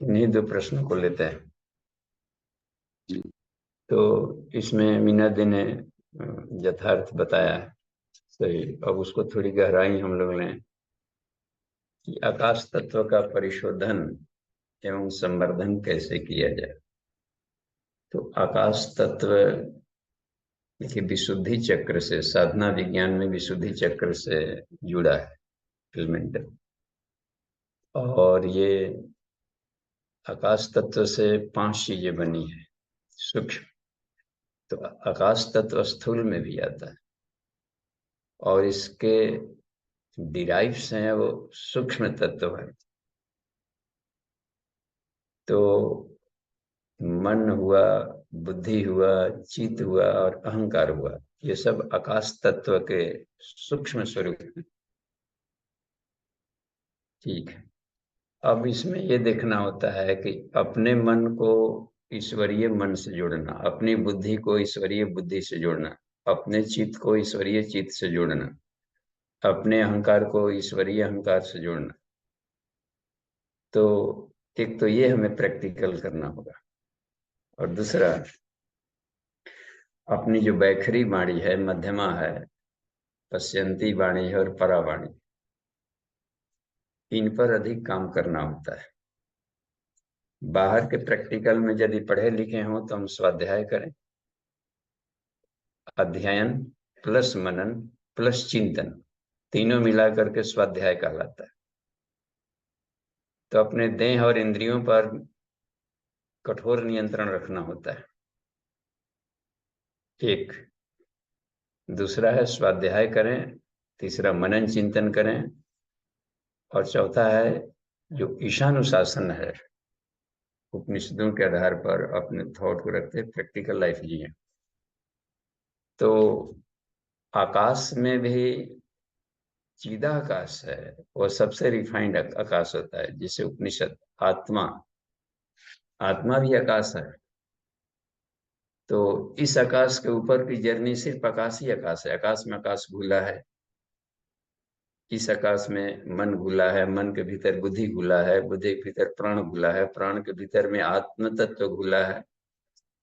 इन्हीं दो प्रश्नों को लेते हैं। जी, तो इसमें मीना दी ने यथार्थ बताया है, सही। अब उसको थोड़ी गहराई हम लोग ने कि आकाश तत्व का परिशोधन एवं संवर्धन कैसे किया जाए। तो आकाश तत्व देखिए विशुद्धि चक्र से, साधना विज्ञान में विशुद्धि चक्र से जुड़ा है एलिमेंट। और ये आकाश तत्व से 5 चीजें बनी है सूक्ष्म। तो आकाश तत्व स्थूल में भी आता है, और इसके डिराइव्स हैं वो सूक्ष्म तत्व है। तो मन हुआ, बुद्धि हुआ, चित्त हुआ और अहंकार हुआ, ये सब आकाश तत्व के सूक्ष्म स्वरूप हैं। ठीक है। अब इसमें ये देखना होता है कि अपने मन को ईश्वरीय मन से जोड़ना, अपनी बुद्धि को ईश्वरीय बुद्धि से जोड़ना, अपने चित्त को ईश्वरीय चित्त से जोड़ना, अपने अहंकार को ईश्वरीय अहंकार से जोड़ना। तो एक तो ये हमें प्रैक्टिकल करना होगा, और दूसरा अपनी जो बैखरी वाणी है, मध्यमा है, पश्यंती वाणी है और परावाणी, इन पर अधिक काम करना होता है। बाहर के प्रैक्टिकल में यदि पढ़े लिखे हों तो हम स्वाध्याय करें, अध्ययन प्लस मनन प्लस चिंतन, तीनों मिलाकर के स्वाध्याय कहलाता है। तो अपने देह और इंद्रियों पर कठोर नियंत्रण रखना होता है, एक। दूसरा है स्वाध्याय करें, तीसरा मनन चिंतन करें, और चौथा है जो ईशानुशासन है, उपनिषदों के आधार पर अपने थॉट को रखते प्रैक्टिकल लाइफ जिए। तो आकाश में भी चिदाकाश है, वो सबसे रिफाइंड आकाश होता है, जिसे उपनिषद आत्मा, आत्मा भी आकाश है। तो इस आकाश के ऊपर की जर्नी सिर्फ आकाश ही आकाश है। आकाश में आकाश घुला है, इस आकाश में मन घुला है, मन के भीतर बुद्धि घुला है, बुद्धि के भीतर प्राण घुला है, प्राण के भीतर में आत्म तत्व घुला है,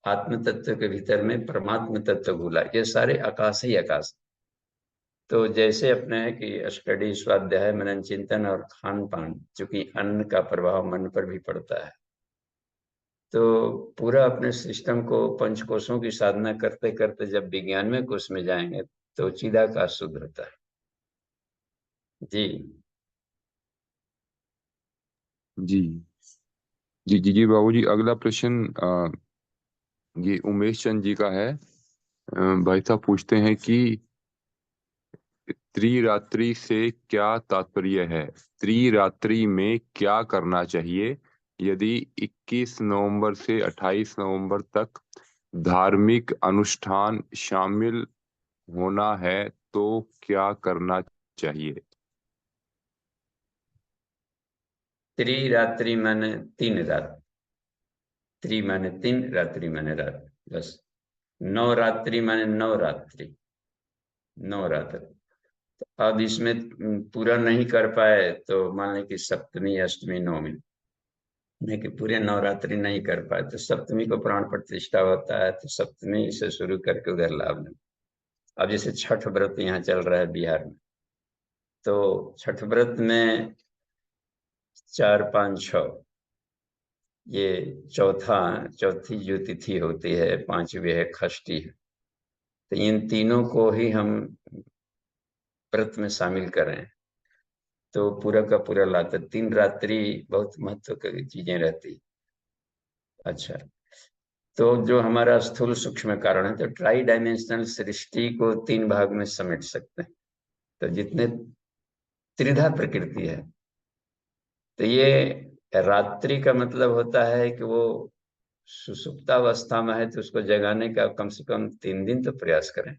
आत्म तत्व के भीतर में परमात्म तत्व घुला है। ये सारे आकाश ही आकाश। तो जैसे अपने है कि स्टडी, स्वाध्याय, मनन चिंतन और खान पान, चूंकि अन्न का प्रभाव मन पर भी पड़ता है, तो पूरा अपने सिस्टम को पंचकोशों की साधना करते करते जब विज्ञानमय कोश में जाएंगे तो चिदाकाश शुद्ध होता है। जी जी, जी, जी, जी बाबूजी, अगला प्रश्न ये उमेश चंद जी का है। भाई साहब पूछते हैं कि त्रिरात्रि से क्या तात्पर्य है? त्रिरात्रि में क्या करना चाहिए? यदि 21 नवंबर से 28 नवंबर तक धार्मिक अनुष्ठान शामिल होना है तो क्या करना चाहिए? त्रिरात्रि माने 3 रात, त्रि माने 3, रात्रि माने रात, बस। नवरात्रि माने 9 रात्रि, 9 रात। अब इसमें पूरा नहीं कर पाए तो मान लें कि सप्तमी अष्टमी नवमी, नहीं कि पूरे नवरात्रि नहीं कर पाए तो सप्तमी को प्राण प्रतिष्ठा होता है, तो सप्तमी से शुरू करके उधर लाभ लें। अब जैसे छठ व्रत यहाँ चल रहा है बिहार में, तो छठ व्रत में 4, 5, 6 ये चौथी जो तिथि होती है, 5वीं है, षष्ठी है, तो इन तीनों को ही हम व्रत में शामिल करें तो पूरा का पूरा लाता। 3 रात्रि बहुत महत्व की चीजें रहती। अच्छा, तो जो हमारा स्थूल सूक्ष्म कारण है, तो ट्राई डायमेंशनल सृष्टि को 3 भाग में समेट सकते हैं। तो जितने त्रिधा प्रकृति है, तो ये रात्रि का मतलब होता है कि वो सुसुप्तावस्था में है, तो उसको जगाने का कम से कम 3 दिन तो प्रयास करें।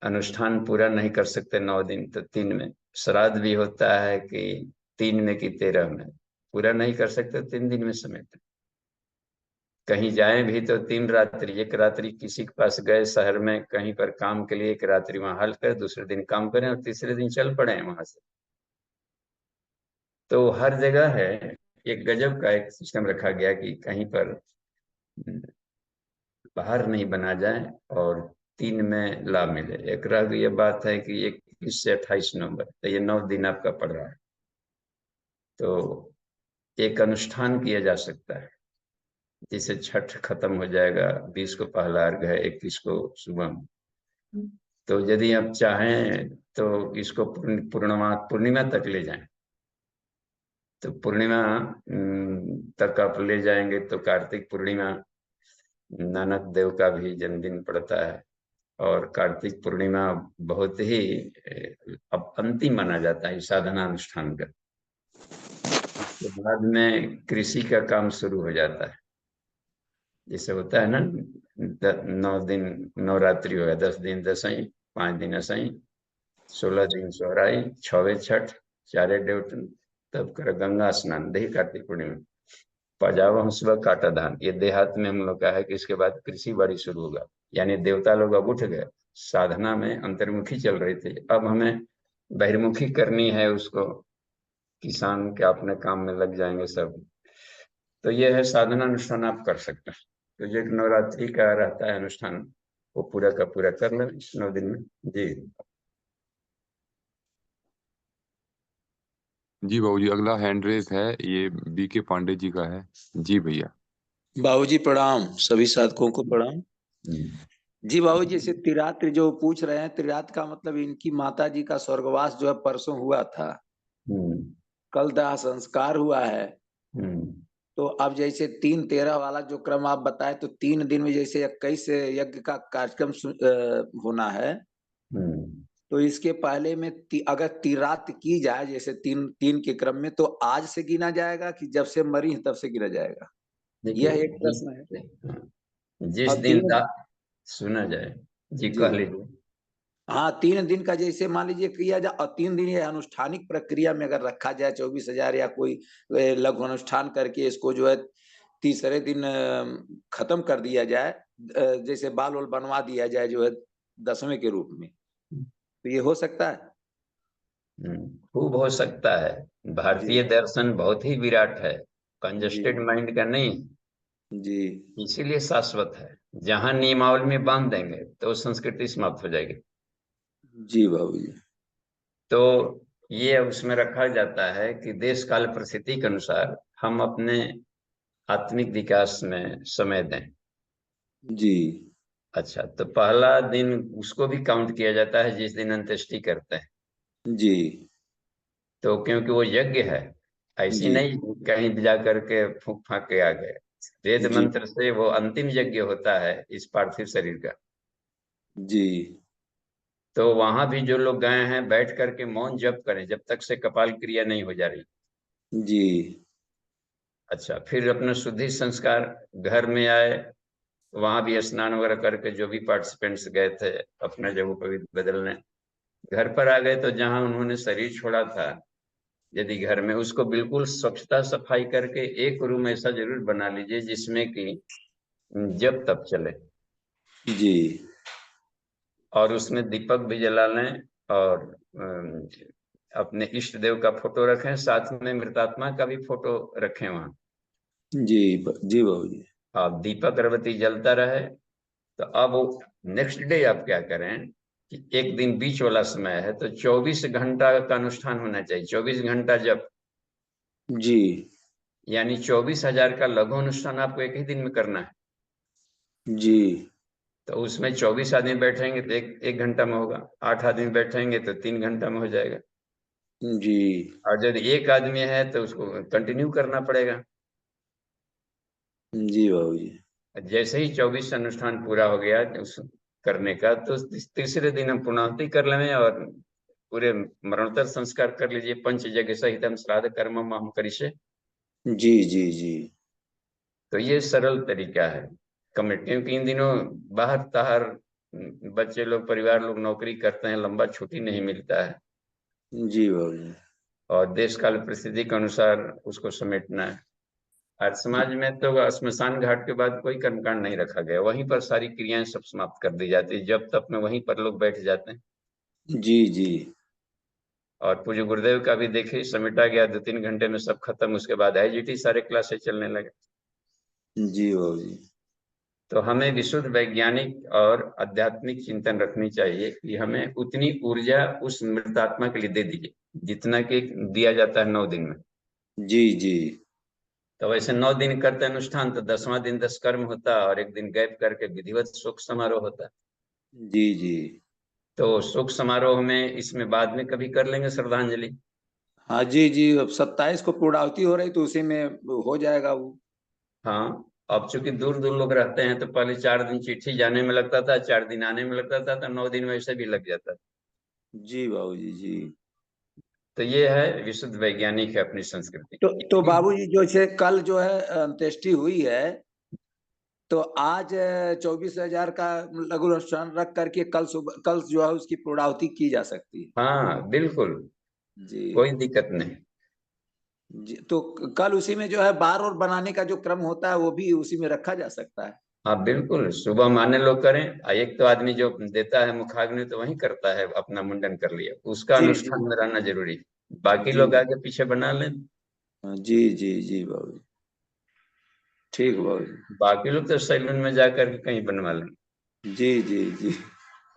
अनुष्ठान पूरा नहीं कर सकते 9 दिन, तो 3 में। श्राद्ध भी होता है कि 3 में कि 13 में, पूरा नहीं कर सकते 3 दिन में समेट। कहीं जाएं भी तो 3 रात्रि, एक रात्रि किसी के पास गए शहर में कहीं पर काम के लिए, एक रात्रि वहां हल कर, दूसरे दिन काम करें और तीसरे दिन चल पड़े वहां से। तो हर जगह है एक गजब का एक सिस्टम रखा गया कि कहीं पर बाहर नहीं बना जाए और 3 में लाभ मिले। एक रह ये बात है कि 21 से 28 नवंबर, तो ये 9 दिन आपका पड़ रहा है, तो एक अनुष्ठान किया जा सकता है। जैसे छठ खत्म हो जाएगा, 20 को पहला अर्घ है, 21 को सुबह में, तो यदि आप चाहें तो इसको पूर्णिमा तक ले जाएं। तो पूर्णिमा तक आप ले जाएंगे तो कार्तिक पूर्णिमा नानक देव का भी जन्मदिन पड़ता है, और कार्तिक पूर्णिमा बहुत ही अब अंतिम माना जाता है साधना अनुष्ठान का। उसके बाद में कृषि का काम शुरू हो जाता है। जैसे होता है ना, 9 दिन नवरात्रि हो गया, 10 दिन दसईं, 5 दिन असईं, 16 दिन सोहराई, 6वें छठ, 4 देवतन, तब कर गंगा स्नान, दही कार्तिक पूर्णिमा, पजावा हंसुआ काटा धान। ये देहात में हम लोग का है कि इसके बाद कृषि बाड़ी शुरू होगा। यानी देवता लोग अब उठ गए, साधना में अंतर्मुखी चल रही थी, अब हमें बहिर्मुखी करनी है उसको। किसान के अपने काम में लग जाएंगे सब। तो ये है साधना अनुष्ठान आप कर सकते हैं। तो ये एक नवरात्रि का रहता है अनुष्ठान, वो पूरा का पूरा कर लें इस 9 दिन में। जी जी बाबूजी, अगला हैंड रेज है, ये बीके पांडे जी का है। जी भैया। बाबूजी प्रणाम, सभी साधकों को प्रणाम। जी बाबूजी, जैसे त्रिरात्र जो पूछ रहे हैं, त्रिरात्र का मतलब इनकी माता जी का स्वर्गवास जो है परसों हुआ था, कल दाह संस्कार हुआ है। तो अब जैसे 3-13 वाला जो क्रम आप बताए, तो 3 दिन में जैसे 21 यज्ञ का कार्यक्रम होना है, तो इसके पहले में अगर त्रिरात्र की जाए जैसे 3 के क्रम में, तो आज से गिना जाएगा कि जब से मरी तब से गिना जाएगा? यह एक प्रश्न है। जिस और दिन सुना जाए। जी कह लीजिए। हाँ, 3 दिन का जैसे मान लीजिए किया जाए, और 3 दिन ये अनुष्ठानिक प्रक्रिया में अगर रखा जाए 24,000 या कोई लघु अनुष्ठान करके इसको जो है तीसरे दिन खत्म कर दिया जाए, जैसे बाल वाल बनवा दिया जाए जो है 10वें के रूप में, तो ये हो सकता है? खूब हो सकता है। भारतीय दर्शन बहुत ही विराट है, कंजस्टेड माइंड का नहीं, जी इसीलिए शाश्वत है। जहां नियमावली में बांध देंगे तो संस्कृति समाप्त हो जाएगी। जी बाबूजी। तो ये उसमें रखा जाता है कि देश काल परिस्थिति के अनुसार हम अपने आत्मिक विकास में समय दें। जी अच्छा, तो पहला दिन उसको भी काउंट किया जाता है जिस दिन अंत्येष्टि करते हैं। जी तो क्योंकि वो यज्ञ है, ऐसी जी नहीं कहीं भी जा करके फूंक फाक के आ गए। वेद जी मंत्र से वो अंतिम यज्ञ होता है इस पार्थिव शरीर का। जी तो वहां भी जो लोग गए हैं बैठ करके मौन जप करें जब तक से कपाल क्रिया नहीं हो जा रही। जी अच्छा, फिर अपना शुद्धि संस्कार घर में आए, वहां भी स्नान वगैरह करके जो भी पार्टिसिपेंट्स गए थे अपना जब पवित्र बदलने घर पर आ गए, तो जहां उन्होंने शरीर छोड़ा था यदि घर में, उसको बिल्कुल स्वच्छता सफाई करके एक रूम ऐसा जरूर बना लीजिए जिसमें कि जब तक चले, जी और उसमें दीपक भी जला लें, और अपने इष्ट देव का फोटो रखें, साथ में मृतात्मा का भी फोटो रखें वहां। जी जी बाबू जी। अब दीपक अगरबत्ती जलता रहे। तो अब नेक्स्ट डे आप क्या करें कि एक दिन बीच वाला समय है, तो 24 घंटा का अनुष्ठान होना चाहिए। 24 घंटा जब, जी यानी 24,000 का लघु अनुष्ठान आपको एक ही दिन में करना है। जी तो उसमें 24 आदमी बैठेंगे तो एक घंटा में होगा, 8 आदमी बैठेंगे तो 3 घंटा में हो जाएगा। जी और यदि एक आदमी है तो उसको कंटिन्यू करना पड़ेगा। जी बाबू जी। जैसे ही 24 अनुष्ठान पूरा हो गया उस करने का, तो तीसरे दिन हम पुणाहुति कर लें और पूरे मरणोत्तर संस्कार कर लीजिए। पंच यज्ञ सहित हम श्राद्ध कर्म हम करिष्ये। जी जी जी तो ये सरल तरीका है कमेटियों की। इन दिनों बाहर ताहर बच्चे लोग, परिवार लोग नौकरी करते हैं, लंबा छुट्टी नहीं मिलता है, जी बाबू जी। और देश काल परिस्थिति के अनुसार उसको समेटना है। आज समाज में तो श्मशान घाट के बाद कोई कर्मकांड नहीं रखा गया, वहीं पर सारी क्रियाएं सब समाप्त कर दी जाती है, जब तक में वहीं पर लोग बैठ जाते हैं। जी जी और पूज्य गुरुदेव का भी देखिए समेटा गया, 2-3 घंटे में सब खत्म। उसके बाद आईजीटी सारे क्लासेस चलने लगे। जी बाबू जी। तो हमें विशुद्ध वैज्ञानिक और आध्यात्मिक चिंतन रखनी चाहिए कि हमें उतनी ऊर्जा उस मृतात्मा के लिए दे दीजिए जितना कि दिया जाता है 9 दिन में। जी जी तो वैसे 9 दिन करते अनुष्ठान, तो 10वां दिन 10 कर्म होता है, और एक दिन गैप करके विधिवत शोक समारोह होता है। जी जी तो शोक समारोह में इसमें बाद में कभी कर लेंगे श्रद्धांजलि। हाँ जी जी। अब 27 को पूर्णाहुति हो रही तो उसी में हो जाएगा वो। हाँ, अब चूंकि दूर दूर लोग रहते हैं तो पहले 4 दिन चिट्ठी जाने में लगता था, 4 दिन आने में लगता था, तो 9 दिन वैसे भी लग जाता था। जी बाबू जी जी। तो ये है विशुद्ध वैज्ञानिक है अपनी संस्कृति। तो बाबू जी जो है कल जो है अंत्येष्टि हुई है, तो आज 24,000 का लघु अनुष्ठान रख करके कल सुबह कल जो है उसकी पूर्णाहुति की जा सकती है। हाँ बिल्कुल, जी कोई दिक्कत नहीं। जी। तो कल उसी में जो है बार और बनाने का जो क्रम होता है वो भी उसी में रखा जा सकता है। हाँ बिल्कुल, सुबह मान्य लोग करें। एक तो आदमी जो देता है मुखाग्नि तो वही करता है, अपना मुंडन कर लिया, उसका जी अनुष्ठान जी में रहना जरूरी है। बाकी जी लोग आगे पीछे बना लें। जी जी जी बाबू जी। ठीक बाबू जी। बाकी लोग तो सैलून में जाकर के कहीं बनवा लें। जी जी जी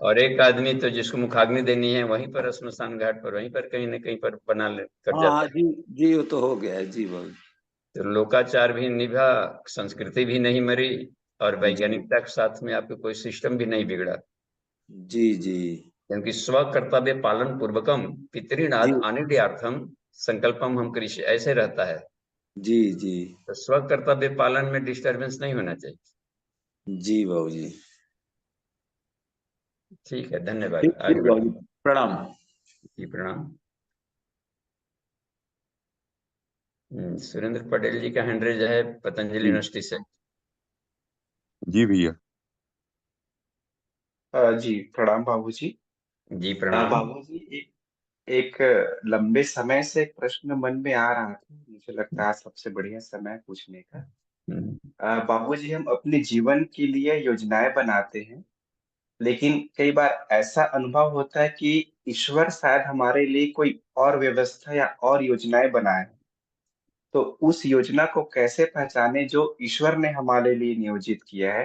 और एक आदमी तो जिसको मुखाग्नि देनी है वहीं पर श्मशान घाट पर, वहीं पर कहीं ना कहीं पर बना ले कर हाँ हाँ जाता है। जी जी वो तो हो गया है जी बाबू तो लोकाचार भी निभा, संस्कृति भी नहीं मरी, और जी वैज्ञानिकता के साथ में आपके कोई सिस्टम भी नहीं बिगड़ा। जी जी क्योंकि स्व कर्तव्य पालन पूर्वकम जी पितृणाद अनिड्यार्थम संकल्पम हम कृषि, ऐसे रहता है। जी जी तो स्व कर्तव्य पालन में डिस्टरबेंस नहीं होना चाहिए। जी बाबू जी। ठीक है, धन्यवाद, ठीक आगे ठीक बाबू बढ़िए। जी। प्रणाम। जी प्रणाम। सुरेंद्र पटेल जी का हैंड रेज है पतंजलि जी यूनिवर्सिटी से। जी भैया। जी प्रणाम बाबूजी। जी प्रणाम। बाबूजी एक लंबे समय से एक प्रश्न मन में आ रहा था, मुझे लगता है सबसे बढ़िया समय है पूछने का। हम्म, बाबूजी, हम अपने जीवन के लिए योजनाएं बनाते हैं, लेकिन कई बार ऐसा अनुभव होता है कि ईश्वर शायद हमारे लिए कोई और व्यवस्था या और योजनाएं बनाए। तो उस योजना को कैसे पहचाने जो ईश्वर ने हमारे लिए नियोजित किया है,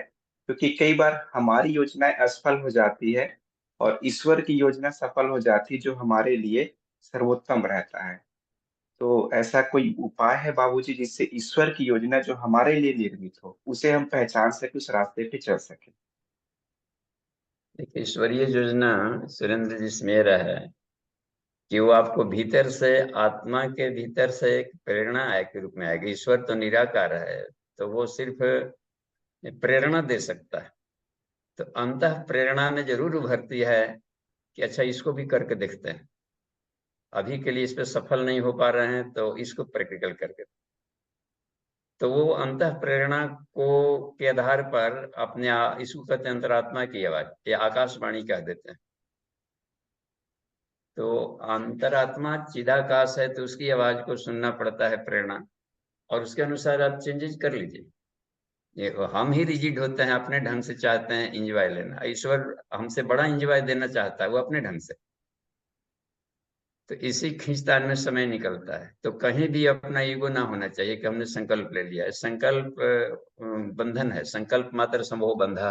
क्योंकि कई बार हमारी योजनाएं असफल हो जाती है और ईश्वर की योजना सफल हो जाती है जो हमारे लिए सर्वोत्तम रहता है। तो ऐसा कोई उपाय है बाबूजी जिससे ईश्वर की योजना जो हमारे लिए निर्मित हो उसे हम पहचान सके, उस रास्ते पे चल सके। देखिए ईश्वरीय योजना सुरेंद्र जी से मेरा है कि वो आपको भीतर से, आत्मा के भीतर से एक प्रेरणा है के रूप में आएगी। ईश्वर तो निराकार है, तो वो सिर्फ प्रेरणा दे सकता है। तो अंतः प्रेरणा में जरूर उभरती है कि अच्छा इसको भी करके देखते हैं, अभी के लिए इस पे सफल नहीं हो पा रहे हैं तो इसको प्रैक्टिकल करके। तो वो अंतः प्रेरणा को के आधार पर अपने इसको कहते हैं अंतरात्मा की आवाज, या आकाशवाणी कह देते हैं। तो अंतरात्मा चिदाकाश है, तो उसकी आवाज को सुनना पड़ता है प्रेरणा, और उसके अनुसार आप चेंजेस कर लीजिए। ये हम ही रिजिड होते हैं, अपने ढंग से चाहते हैं इंजॉय लेना, ईश्वर हमसे बड़ा इंजॉय देना चाहता है वो अपने ढंग से। तो इसी खींचतान में समय निकलता है। तो कहीं भी अपना ईगो ना होना चाहिए कि हमने संकल्प ले लिया है। संकल्प बंधन है, संकल्प मात्र संभव बंधा।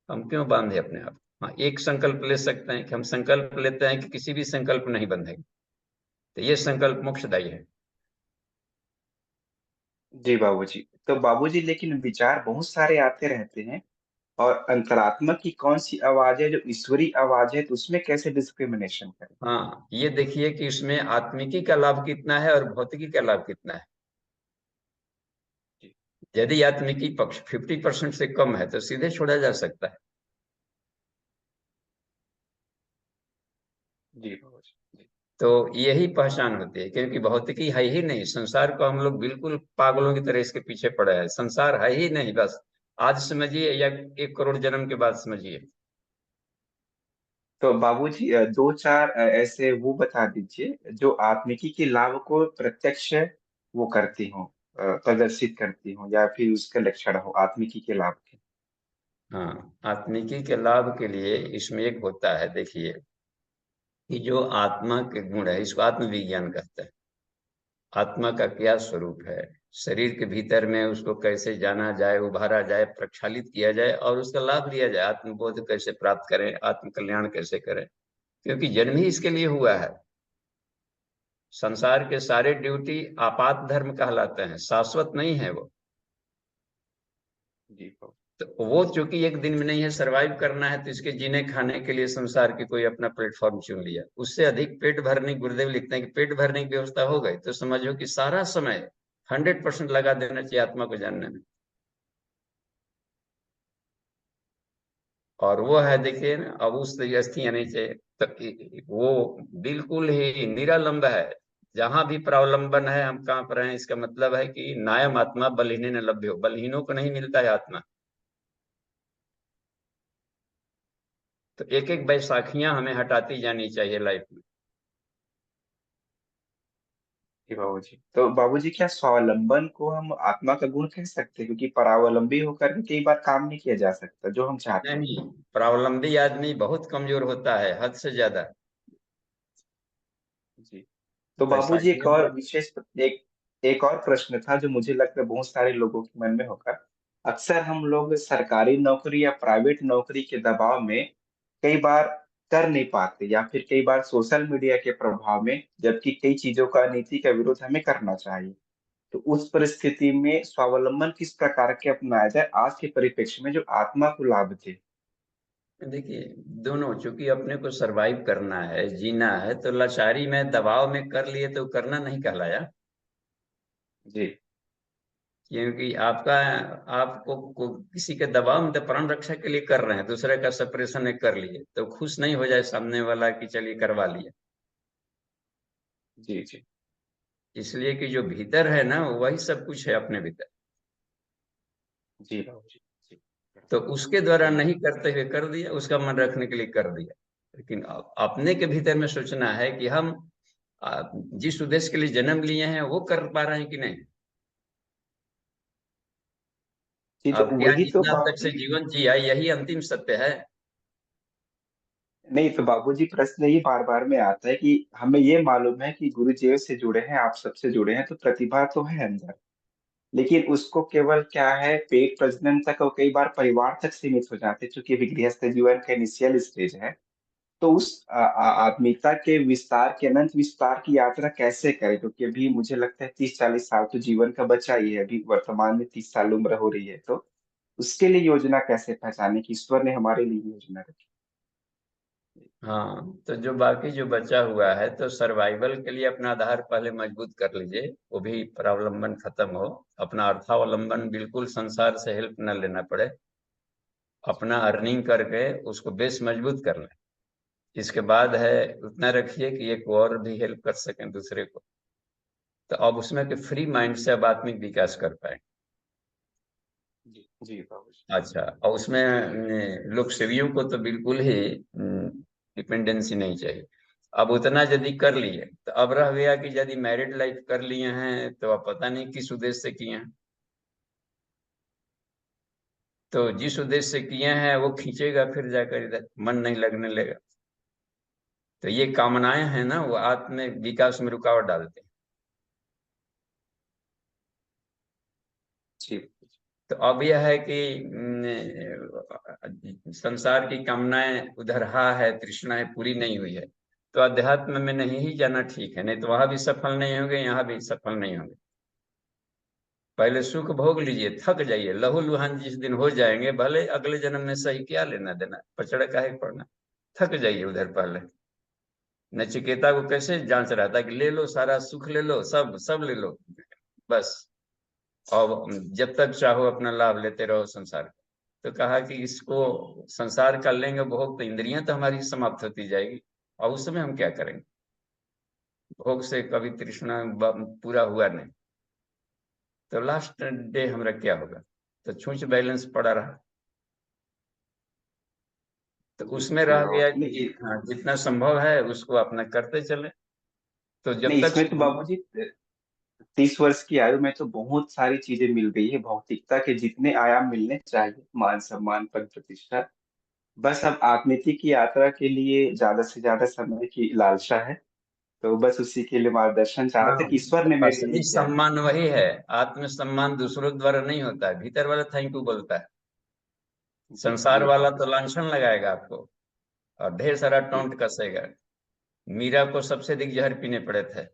हम क्यों बांधे अपने आप? हाँ, एक संकल्प ले सकते हैं कि हम संकल्प लेते हैं कि किसी भी संकल्प नहीं बंधेंगे, तो ये संकल्प मोक्षदायी है। जी बाबूजी। तो बाबूजी, लेकिन विचार बहुत सारे आते रहते हैं, और अंतरात्मा की कौन सी आवाज है जो ईश्वरी आवाज है, तो उसमें कैसे डिस्क्रिमिनेशन करें? हाँ, ये देखिए कि उसमें आत्मिकी का लाभ कितना है और भौतिकी का लाभ कितना है। जी। यदि आत्मिकी पक्ष 50% से कम है तो सीधे छोड़ा जा सकता है। जी बाबूजी। जी। तो यही पहचान होती है, क्योंकि भौतिकी है ही नहीं। संसार को हम लोग बिल्कुल पागलों की तरह इसके पीछे पड़े हैं। संसार है ही नहीं, बस आज समझिए या 1 करोड़ जन्म के बाद समझिए। तो बाबूजी, दो चार ऐसे वो बता दीजिए जो आत्मिकी के लाभ को प्रत्यक्ष वो करती हो, प्रदर्शित करती हो, या फिर उसका लक्षण हो आत्मिकी के लाभ के। हाँ, आत्मिकी के लाभ के लिए इसमें एक होता है, देखिए कि जो आत्मा के गुण है, इसको आत्मविज्ञान कहते हैं। आत्मा का क्या स्वरूप है, शरीर के भीतर में उसको कैसे जाना जाए, उभारा जाए, प्रक्षालित किया जाए और उसका लाभ लिया जाए। आत्मबोध कैसे प्राप्त करें, आत्म कल्याण कैसे करें, क्योंकि जन्म ही इसके लिए हुआ है। संसार के सारे ड्यूटी आपात धर्म कहलाते हैं, शाश्वत नहीं है वो। जी बाबू। तो वो चूंकि एक दिन में नहीं है, सरवाइव करना है, तो इसके जीने खाने के लिए संसार की कोई अपना प्लेटफॉर्म चुन लिया। उससे अधिक पेट भरने, गुरुदेव लिखते हैं कि पेट भरने की व्यवस्था हो गई तो समझो कि सारा समय 100% लगा देना चाहिए आत्मा को जानने में। और वो है, देखिए ना, अब उस अस्थियां नहीं चाहिए। तो वो बिल्कुल ही निरालंब है। जहां भी प्रावलंबन है हम कांप रहे हैं, इसका मतलब है कि नायम आत्मा बलहीने न लभ्य हो, बलहीनों को नहीं मिलता है आत्मा। तो एक एक बैसाखियां हमें हटाती जानी चाहिए लाइफ में। जी बाबूजी। तो बाबूजी, क्या स्वावलंबन को हम आत्मा का गुण कह सकते हैं? क्योंकि परावलंबी होकर भी कई बार काम नहीं किया जा सकता जो हम चाहते हैं। नहीं, प्रावलंबी आदमी बहुत कमजोर होता है, हद से ज्यादा। जी। तो बाबूजी, एक बैसाखियों और में विशेष एक एक और प्रश्न था जो मुझे लगता है बहुत सारे लोगों के मन में होगा। अक्सर हम लोग सरकारी नौकरी या प्राइवेट नौकरी के दबाव में कई बार कर नहीं पाते, या फिर कई बार सोशल मीडिया के प्रभाव में, जबकि कई चीजों का नीति का विरोध हमें करना चाहिए। तो उस परिस्थिति में स्वावलंबन किस प्रकार के अपनाया जाए आज के परिप्रेक्ष्य में जो आत्मा को लाभ दे? देखिए, दोनों चूंकि अपने को सरवाइव करना है, जीना है, तो लाचारी में दबाव में कर लिए तो करना नहीं कहलाया। जी। क्योंकि किसी के दबाव में तो प्राण रक्षा के लिए कर रहे हैं, दूसरे का सेपरेशन कर लिए तो खुश नहीं हो जाए सामने वाला कि चलिए करवा लिया। जी। जी। इसलिए कि जो भीतर है ना, वही सब कुछ है अपने भीतर। जी बाबूजी। जी। तो उसके द्वारा धन्यवाद। नहीं करते हुए कर दिया, उसका मन रखने के लिए कर दिया। लेकिन अपने के भीतर में सोचना है कि हम जिस उद्देश्य के लिए जन्म लिए हैं वो कर पा रहे हैं कि नहीं। जी, तो अब क्या वही तो जितना तक से बाबूजी। जीवन जिया यही अंतिम सत्य है। नहीं, तो बाबूजी, प्रश्न ये बार बार में आता है कि हमें ये मालूम है कि गुरुजी से जुड़े हैं, आप सबसे जुड़े हैं, तो प्रतिभा तो है अंदर, लेकिन उसको केवल क्या है, पेट प्रजनन तक और कई बार परिवार तक सीमित हो जाते हैं, क्योंकि अभी गृहस्थ जीवन का इनिशियल स्टेज है। तो उस आत्मीयता के विस्तार के अनंत विस्तार की यात्रा कैसे करें? क्योंकि अभी मुझे लगता है 30-40 साल तो जीवन का बचा ही है, अभी वर्तमान में 30 साल उम्र हो रही है, तो उसके लिए योजना कैसे पहचाने कि ईश्वर ने हमारे लिए योजना रखी? हाँ, तो जो बाकी जो बचा हुआ है तो सर्वाइवल के लिए अपना आधार पहले मजबूत कर लीजिए, वो भी परावलंबन खत्म हो, अपना अर्थावलंबन बिल्कुल संसार से हेल्प न लेना पड़े, अपना अर्निंग करके उसको बेस मजबूत कर लें। इसके बाद है उतना रखिए कि एक और भी हेल्प कर सकें दूसरे को, तो अब उसमें कि फ्री माइंड से अब आत्मिक विकास कर पाए। जी बाबूजी। अच्छा, और उसमें लोक सेवियों को तो बिल्कुल ही डिपेंडेंसी नहीं चाहिए। अब उतना यदि कर लिए तो अब रह गया कि यदि मैरिड लाइफ कर लिए हैं तो अब पता नहीं किस उद्देश्य से किए हैं, तो जिस उद्देश्य से किए हैं वो खींचेगा फिर जाकर इधर, मन नहीं लगने लगेगा। तो ये कामनाएं हैं ना, वो आत्म विकास में रुकावट डालते हैं। जी तो अब यह है कि संसार की कामनाएं उधर है, तृष्णाएं पूरी नहीं हुई है, तो अध्यात्म में नहीं ही जाना ठीक है, नहीं तो वहां भी सफल नहीं होंगे, यहाँ भी सफल नहीं होंगे। पहले सुख भोग लीजिए, थक जाइए, लहू लुहान जिस दिन हो जाएंगे, भले अगले जन्म में सही क्या लेना देना, पचड़ा काहे पड़ना, थक जाइए उधर। पहले नचिकेता को कैसे जांच रहा था कि ले लो सारा सुख, ले लो सब सब ले लो बस, और जब तक चाहो अपना लाभ लेते रहो संसार का। तो कहा कि इसको संसार का लेंगे भोग तो इंद्रियां तो हमारी समाप्त होती जाएगी, और उस समय हम क्या करेंगे, भोग से कभी तृष्णा पूरा हुआ नहीं, तो लास्ट डे हमारा क्या होगा, तो छूछ बैलेंस पड़ा रहा। तो उसमें जी रह गया बाबूजी। कि नहीं हाँ, जितना संभव है उसको अपना करते चले, तो जब नहीं, तक इसमें तो बाबूजी 30 वर्ष की आयु में तो बहुत सारी चीजें मिल गई है। भौतिकता के जितने आयाम मिलने चाहिए, मान सम्मान पद प्रतिष्ठा, बस अब आत्मिकी की यात्रा के लिए ज्यादा से ज्यादा समय की लालसा है। तो बस उसी के लिए मार्गदर्शन चाह रहा था हाँ, कि ईश्वर तो ने मेरे असली लिए क्या किया। सम्मान वही है, आत्म सम्मान दूसरों द्वारा नहीं होता है, भीतर वाला थैंक यू बोलता है। जी संसार जी वाला तो बाबूजी। लांछन लगाएगा आपको और ढेर सारा जी टोंट कसेगा। मीरा को सबसे अधिक जहर पीने पड़े थे,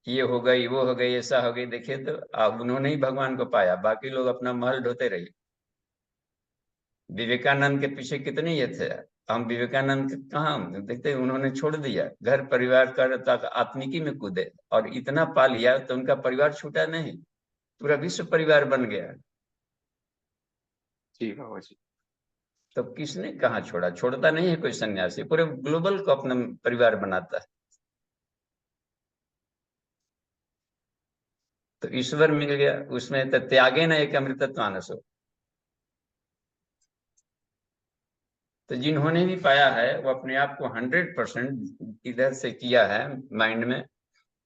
ये हो गई वो हो गई ऐसा हो गई, देखिए तो अब उन्होंने ही भगवान को पाया, बाकी लोग अपना महल ढोते रहे। विवेकानंद के पीछे कितने ये थे, हम विवेकानंद के कहाँ देखते, उन्होंने छोड़ दिया घर परिवार कर तक आत्मिकी में कूदे, और इतना पा लिया तो उनका परिवार छूटा नहीं, पूरा विश्व परिवार बन गया। जी बाबूजी। तो किसने कहाँ छोड़ा, छोड़ता नहीं है कोई सन्यासी, पूरे ग्लोबल को अपना परिवार बनाता है। तो ईश्वर मिल गया उसमें, तो त्यागे न एक अमृतत्वानसो। तो जिन्होंने भी पाया है वो अपने आप को 100% इधर से किया है माइंड में,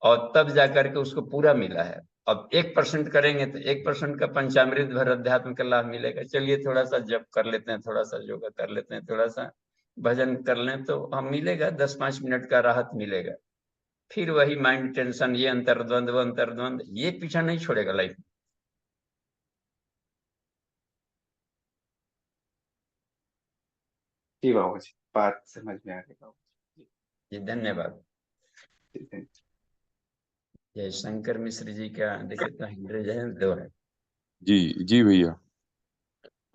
और तब जाकर के उसको पूरा मिला है। अब 1% करेंगे तो 1% का पंचामृत भर अध्यात्म का लाभ मिलेगा। चलिए थोड़ा सा जप कर लेते हैं, थोड़ा सा योगा कर लेते हैं, थोड़ा सा भजन कर लें तो हम मिलेगा, 10-5 मिनट का राहत मिलेगा। फिर वही माइंड टेंशन, ये अंतर्द्वंद वो अंतर्द्वंद, ये पीछा नहीं छोड़ेगा लाइफ में। जी बाबूजी, बात समझ में आ गई बाबूजी। जी धन्यवाद। जी जी। ये शंकर मिश्र जी का देखिए तो हैंडल है, दो है। जी जी भैया।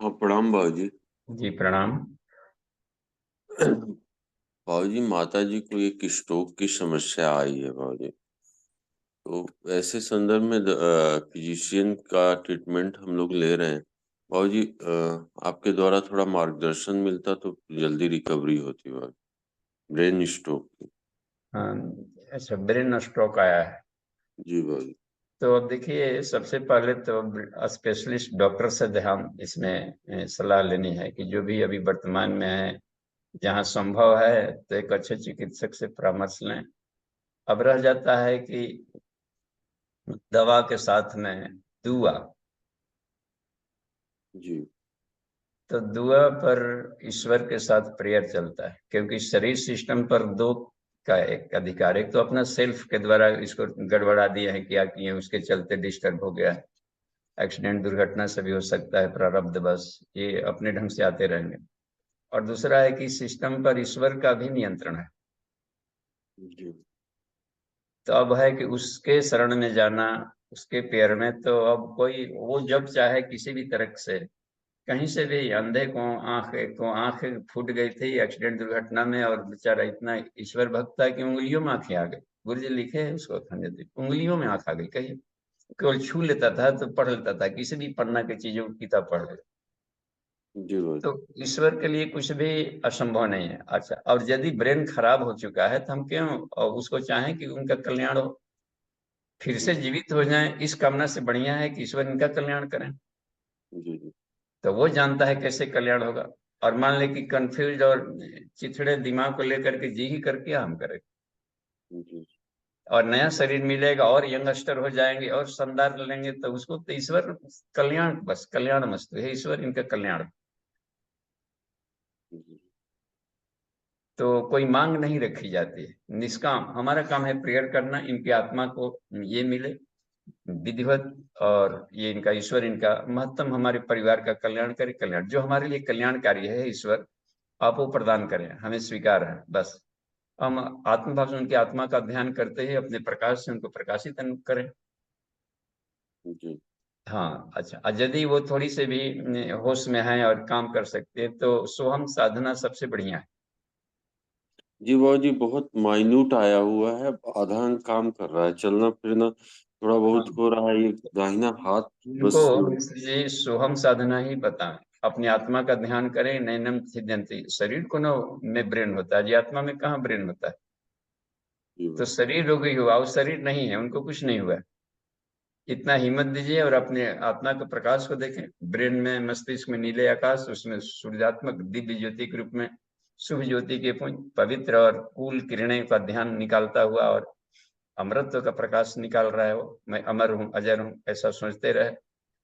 हाँ प्रणाम बाबूजी। जी प्रणाम। बाबूजी माता जी को एक स्ट्रोक की समस्या आई है बाबूजी, तो ऐसे संदर्भ में फिजिशियन का ट्रीटमेंट हम लोग ले रहे हैं बाबूजी। आपके द्वारा थोड़ा मार्गदर्शन मिलता तो जल्दी रिकवरी होती बाबूजी, ब्रेन स्ट्रोक की। हाँ, अच्छा ब्रेन स्ट्रोक आया है। जी बाबूजी। तो अब देखिए सबसे पहले तो स्पेशलिस्ट डॉक्टर से ध्यान इसमें सलाह लेनी है, कि जो भी अभी वर्तमान में है, जहाँ संभव है तो एक अच्छे चिकित्सक से परामर्श लें। अब रह जाता है कि दवा के साथ में दुआ, जी तो दुआ पर ईश्वर के साथ प्रेयर चलता है, क्योंकि शरीर सिस्टम पर दो का एक अधिकार, एक तो अपना सेल्फ के द्वारा इसको गड़बड़ा दिया है, क्या किए उसके चलते डिस्टर्ब हो गया है, एक्सीडेंट दुर्घटना से भी हो सकता है, प्रारब्ध बस ये अपने ढंग से आते रहेंगे। और दूसरा है कि सिस्टम पर ईश्वर का भी नियंत्रण है। जी तो अब है कि उसके शरण में जाना, उसके पैर में, तो अब कोई वो जब चाहे किसी भी तरह से कहीं से भी अंधे को आंख फूट गई थी एक्सीडेंट दुर्घटना में, और बेचारा इतना ईश्वर भक्त था कि उंगलियों में आंखें आ गई। गुरु जी लिखे है उसको अखंड ज्योति, उंगलियों में आंख आ गई। कहीं केवल छू लेता था तो पढ़ लेता था, किसी भी पन्ना की चीजों की किताब पढ़ लेता। जी बाबू तो ईश्वर के लिए कुछ भी असंभव नहीं है। अच्छा, और यदि ब्रेन खराब हो चुका है तो हम क्यों उसको चाहें कि उनका कल्याण हो, फिर से जीवित हो जाएं, इस कामना से बढ़िया है कि ईश्वर इनका कल्याण करें। जी जी तो वो जानता है कैसे कल्याण होगा। और मान ले कि कंफ्यूज और चिथड़े दिमाग को लेकर के जी ही करके हम करें, जी और नया शरीर मिलेगा और यंगस्टर हो जाएंगे और शानदार लेंगे, तो उसको तो ईश्वर कल्याण, बस कल्याण मस्त है, ईश्वर इनका कल्याण। जी तो कोई मांग नहीं रखी जाती है, निष्काम हमारा काम है प्रेयर करना, इनकी आत्मा को ये मिले विधिवत, और ये इनका ईश्वर इनका महत्तम हमारे परिवार का कल्याण करे। कल्याण जो हमारे लिए कल्याणकारी है ईश्वर आप वो प्रदान करें, हमें स्वीकार है। बस हम आत्मभाव से उनकी आत्मा का ध्यान करते हैं, अपने प्रकाश से उनको प्रकाशित करें। जी हाँ अच्छा, यदि वो थोड़ी से भी होश में है और काम कर सकते हैं तो सोहम साधना सबसे बढ़िया है। जी बाबू जी, बहुत माइन्यूट आया हुआ है, आधा अंग काम कर रहा है, चलना फिरना थोड़ा हाँ, बहुत हो रहा है, ये दाहिना हाथ इनको बस ये सोहम साधना ही बताएं, अपनी आत्मा का ध्यान करें। नैनम छिद्यन्ति, शरीर को न में ब्रेन होता है जी, आत्मा में कहाँ ब्रेन होता है। जी तो बाबू शरीर रोगी हुआ, वो शरीर नहीं है, उनको कुछ नहीं हुआ। इतना हिम्मत दीजिए और अपने आत्मा के प्रकाश को देखें। ब्रेन में, मस्तिष्क में नीले आकाश, उसमें सूर्यात्मक दिव्य ज्योति के रूप में शुभ ज्योति के पुंज पवित्र और कूल किरणें का ध्यान निकालता हुआ, और अमरत्व का प्रकाश निकाल रहा है। वो मैं अमर हूँ, अजर हूँ, ऐसा सोचते रहे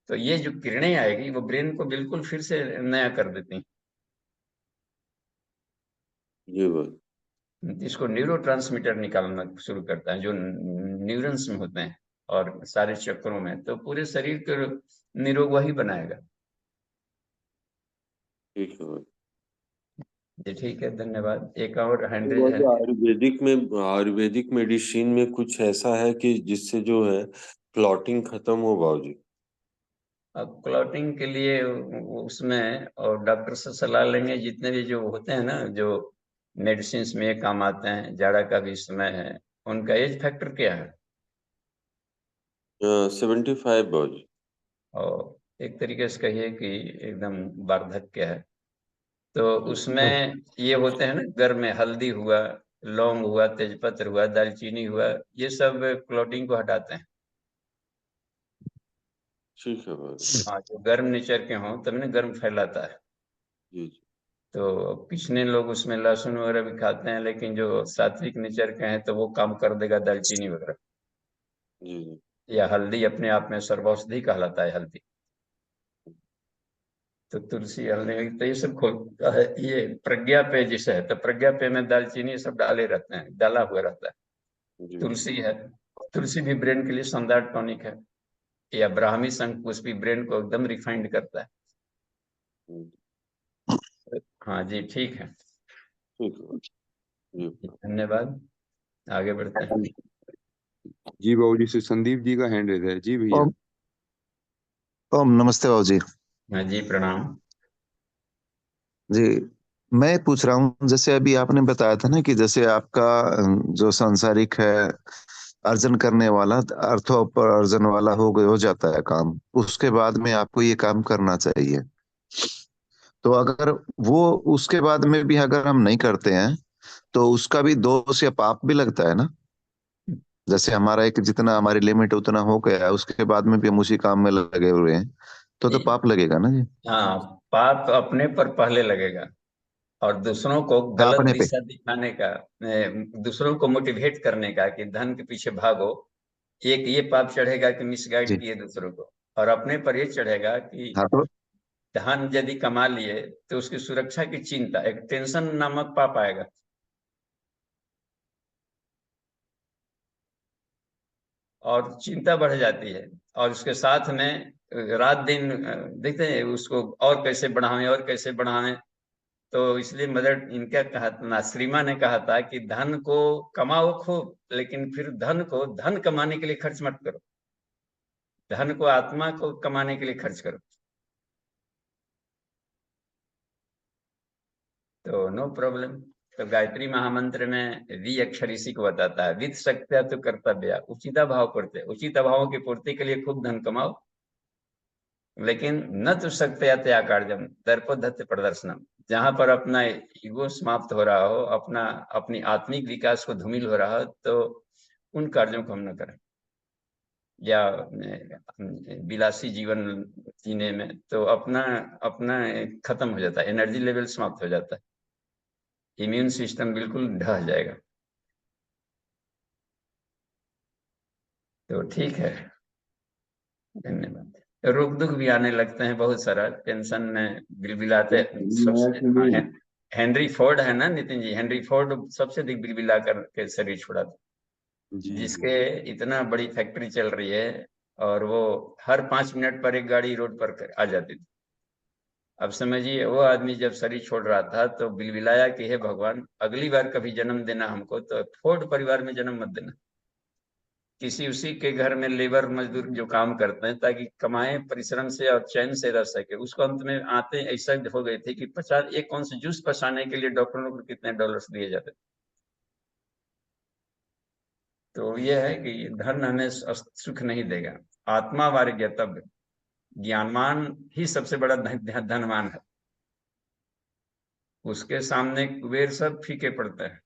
तो ये जो किरणें आएगी वो ब्रेन को बिल्कुल फिर से नया कर देती जी बाबू हैं। इसको न्यूरो ट्रांसमीटर निकालना शुरू करता है जो न्यूरन्स में होते हैं और सारे चक्रों में, तो पूरे शरीर को निरोग वही बनाएगा। ठीक है बाबू। जी ठीक है, धन्यवाद। एक और तो हैंडरेज है। बाबू आयुर्वेदिक मेडिसिन में कुछ ऐसा है कि जिससे जो है क्लॉटिंग खत्म हो बाबू जी? अब क्लॉटिंग के लिए उसमें और डॉक्टर से सलाह लेंगे। जितने भी जो होते हैं ना, जो मेडिसिन में ये काम आते हैं, जाड़ा का भी समय है, उनका एज फैक्टर क्या है? 75 बाबू जी। और एक तरीके से कहिए कि एकदम वार्धक्य है। तो जी उसमें ये होते हैं ना, गर्म में हल्दी हुआ, लौंग हुआ, तेजपत्र हुआ, दालचीनी हुआ, ये सब क्लॉटिंग को हटाते हैं। ठीक है बाबू जी। हाँ, जो गर्म नेचर के हों तब ना गर्म फैलाता है। जी जी तो कितने लोग उसमें लहसुन वगैरह भी खाते हैं, लेकिन जो सात्विक नेचर के हैं तो वो काम कर देगा दालचीनी वगैरह। जी जी या हल्दी अपने आप में सर्वौषधि कहलाता है हल्दी। तो तुलसी, हल्दी, तो ये सब खोलता है। ये प्रज्ञा पे जिसे है, तो प्रज्ञा पे में दालचीनी ये सब डाले रहते हैं, डाला हुआ रहता है। जी तुलसी है, तुलसी भी ब्रेन के लिए शानदार टॉनिक है। या ब्राह्मी शंख पुष्पी ब्रेन को एकदम रिफाइंड करता जी, है। हाँ जी ठीक है, ठीक है बाबू जी। धन्यवाद। आगे बढ़ते हैं। जी बाबू जी, से संदीप जी का हैंड रेज है। जी भैया। ओम ओम नमस्ते बाबू जी। हाँ जी प्रणाम। जी, मैं पूछ रहा हूँ, जैसे अभी आपने बताया था ना कि जैसे आपका जो सांसारिक है अर्जन करने वाला, अर्थोपार्जन वाला हो जाता है काम, उसके बाद में आपको ये काम करना चाहिए। तो अगर वो उसके बाद में भी अगर हम नहीं करते हैं तो उसका भी दोष या पाप भी लगता है ना। जैसे हमारा एक जितना हमारी लिमिट उतना हो गया है, उसके बाद में भी हम उसी काम में लगे हुए हैं, तो पाप लगेगा ना जी। हाँ, पाप अपने पर पहले लगेगा, और दूसरों को गलत अपने पे। दिशा दिखाने का, दूसरों को मोटिवेट करने का कि धन के पीछे भागो, एक ये पाप चढ़ेगा कि मिसगाइड जी किए दूसरों को। और अपने पर ये चढ़ेगा कि हाँ, तो धन यदि कमा लिए तो उसकी सुरक्षा की चिंता, एक टेंशन नामक पाप आएगा। और चिंता बढ़ जाती है, और उसके साथ में रात दिन देखते हैं उसको और कैसे बढ़ावें और कैसे बढ़ावें। तो इसलिए मदर इनका कहा श्री माँ ने कहा था कि धन को कमाओ खूब, लेकिन फिर धन को धन कमाने के लिए खर्च मत करो, धन को आत्मा को कमाने के लिए खर्च करो। तो नो प्रॉब्लम। तो गायत्री महामंत्र में वी अक्षर इसी को बताता है, विद शक्त्या तो कर्तव्य, उचिता भाव करते, उचित भावों की पूर्ति के लिए खूब धन कमाओ, लेकिन न तो शक्त्या त्या कार्यम दर्पोद्धत प्रदर्शनम, जहां पर अपना ईगो समाप्त हो रहा हो, अपनी आत्मिक विकास को धूमिल हो रहा हो, तो उन कार्यों को हम न करें, या विलासी जीवन जीने में तो अपना खत्म हो जाता है, एनर्जी लेवल समाप्त हो जाता है, इम्यून सिस्टम बिल्कुल ढह जाएगा। तो ठीक है, धन्यवाद। रोग दुख भी आने लगते हैं बहुत सारा, टेंशन में बिलबिलाते। सबसे हेनरी फोर्ड है ना नितिन जी, हेनरी फोर्ड सबसे अधिक बिलबिला करके शरीर छोड़ा था, जिसके इतना बड़ी फैक्ट्री चल रही है और वो हर 5 मिनट पर एक गाड़ी रोड पर आ जाती थी। अब समझिए वो आदमी जब शरीर छोड़ रहा था तो बिलबिलाया कि हे भगवान, अगली बार कभी जन्म देना हमको तो फोर्ड परिवार में जन्म मत देना, किसी उसी के घर में लेबर मजदूर जो काम करते हैं, ताकि कमाए परिश्रम से और चैन से रह सके। उसको अंत में आते ऐसा हो गए थे कि 50 एक कौन से जूस पसाने के लिए डॉक्टरों को कितने डॉलर्स दिए जाते थे। तो यह है कि धन हमें सुख नहीं देगा, आत्मा वार्य तब ज्ञानवान ही सबसे बड़ा धनवान है, उसके सामने कुबेर सब फीके पड़ते हैं।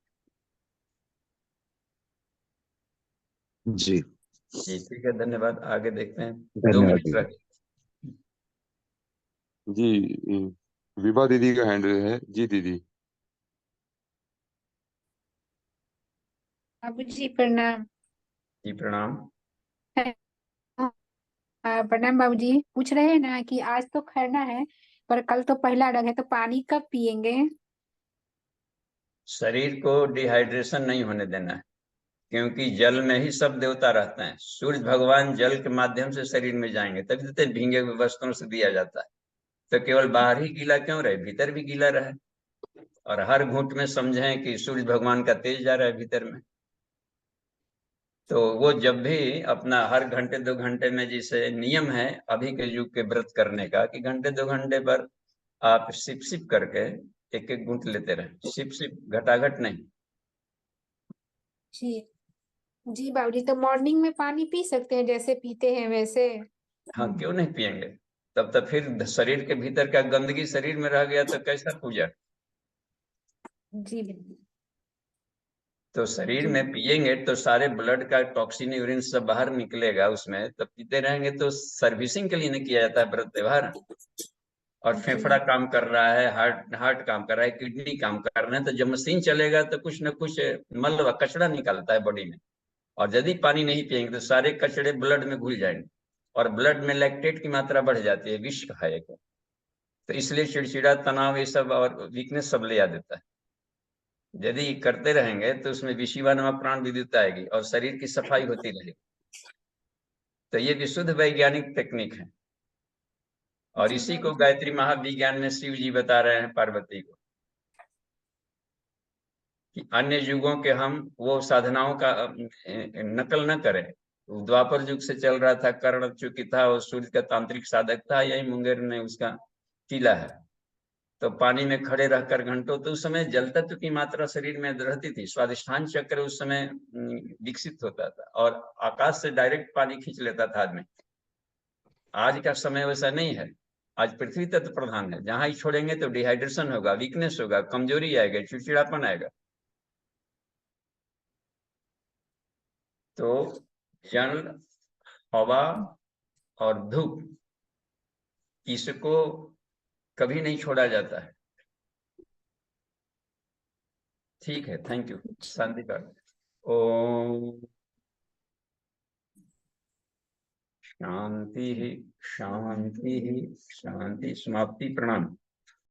जी जी ठीक है, धन्यवाद। आगे देखते हैं, 2 धन्यवाद मिनट रह जी। विभा दीदी का हैंड है जी। दीदी बाबू जी प्रणाम। जी प्रणाम। प्रणाम बाबू जी, पूछ रहे हैं ना कि आज तो खरना है पर कल तो पहला अरग है, तो पानी कब पियेंगे? शरीर को डिहाइड्रेशन नहीं होने देना है, क्योंकि जल में ही सब देवता रहते हैं। सूर्य भगवान जल के माध्यम से शरीर में जाएंगे, तभी तो भींगे हुए वस्त्रों से दिया जाता है। तो केवल बाहर ही गीला क्यों रहे, भीतर भी गीला रहे, और हर घूंट में समझें कि सूर्य भगवान का तेज जा रहा है भीतर में। तो वो जब भी अपना हर घंटे 2 घंटे में, जैसे नियम है अभी के युग के व्रत करने का, कि घंटे 2 घंटे पर आप सिप सिप करके एक एक घूंट लेते रहे, सिप सिप, घटाघट नहीं। जी जी बाबू जी, तो मॉर्निंग में पानी पी सकते हैं जैसे पीते हैं वैसे? हाँ, क्यों नहीं पियेंगे, तब तक फिर शरीर के भीतर का गंदगी शरीर में रह गया तो कैसा पूजा। जी बिल्कुल। तो शरीर जी में पिएंगे तो सारे ब्लड का टॉक्सिन यूरिन सब बाहर निकलेगा उसमें, तब पीते रहेंगे। तो सर्विसिंग के लिए नहीं किया जाता है व्रत त्योहार। और फेफड़ा काम कर रहा है, हार्ट काम कर रहा है, किडनी काम कर रहे हैं, तो जब मशीन चलेगा तो कुछ न कुछ मल व कचरा निकालता है बॉडी में, और यदि पानी नहीं पिएंगे तो सारे कचड़े ब्लड में घुल जाएंगे, और ब्लड में लैक्टेट की मात्रा बढ़ जाती है, विष है एक। तो इसलिए चिड़चिड़ा, तनाव, ये सब और वीकनेस सब ले आ देता है। यदि करते रहेंगे तो उसमें विषिवा नामक प्राण विद्युत आएगी और शरीर की सफाई होती रहेगी। तो ये विशुद्ध वैज्ञानिक टेक्निक है, और जी इसी बाबू को जी। गायत्री महाविज्ञान में शिव जी बता रहे हैं पार्वती को, कि अन्य युगों के हम वो साधनाओं का नकल न करें। द्वापर युग से चल रहा था, कर्ण चूंकि था और सूर्य का तांत्रिक साधक था, यही मुंगेर में उसका किला है। तो पानी में खड़े रहकर घंटों, तो उस समय जल तत्व की मात्रा शरीर में रहती थी, स्वादिष्ठान चक्र उस समय विकसित होता था, और आकाश से डायरेक्ट पानी खींच लेता था आदमी। आज का समय वैसा नहीं है, आज पृथ्वी तत्व प्रधान है, जहां ही छोड़ेंगे तो डिहाइड्रेशन होगा, वीकनेस होगा, कमजोरी आएगा, चिड़चिड़ापन आएगा। तो जल, हवा और धूप, इसको कभी नहीं छोड़ा जाता है। ठीक है, थैंक यू, शांति कर। ओम शांति ही शांति ही शांति। समाप्ति। प्रणाम।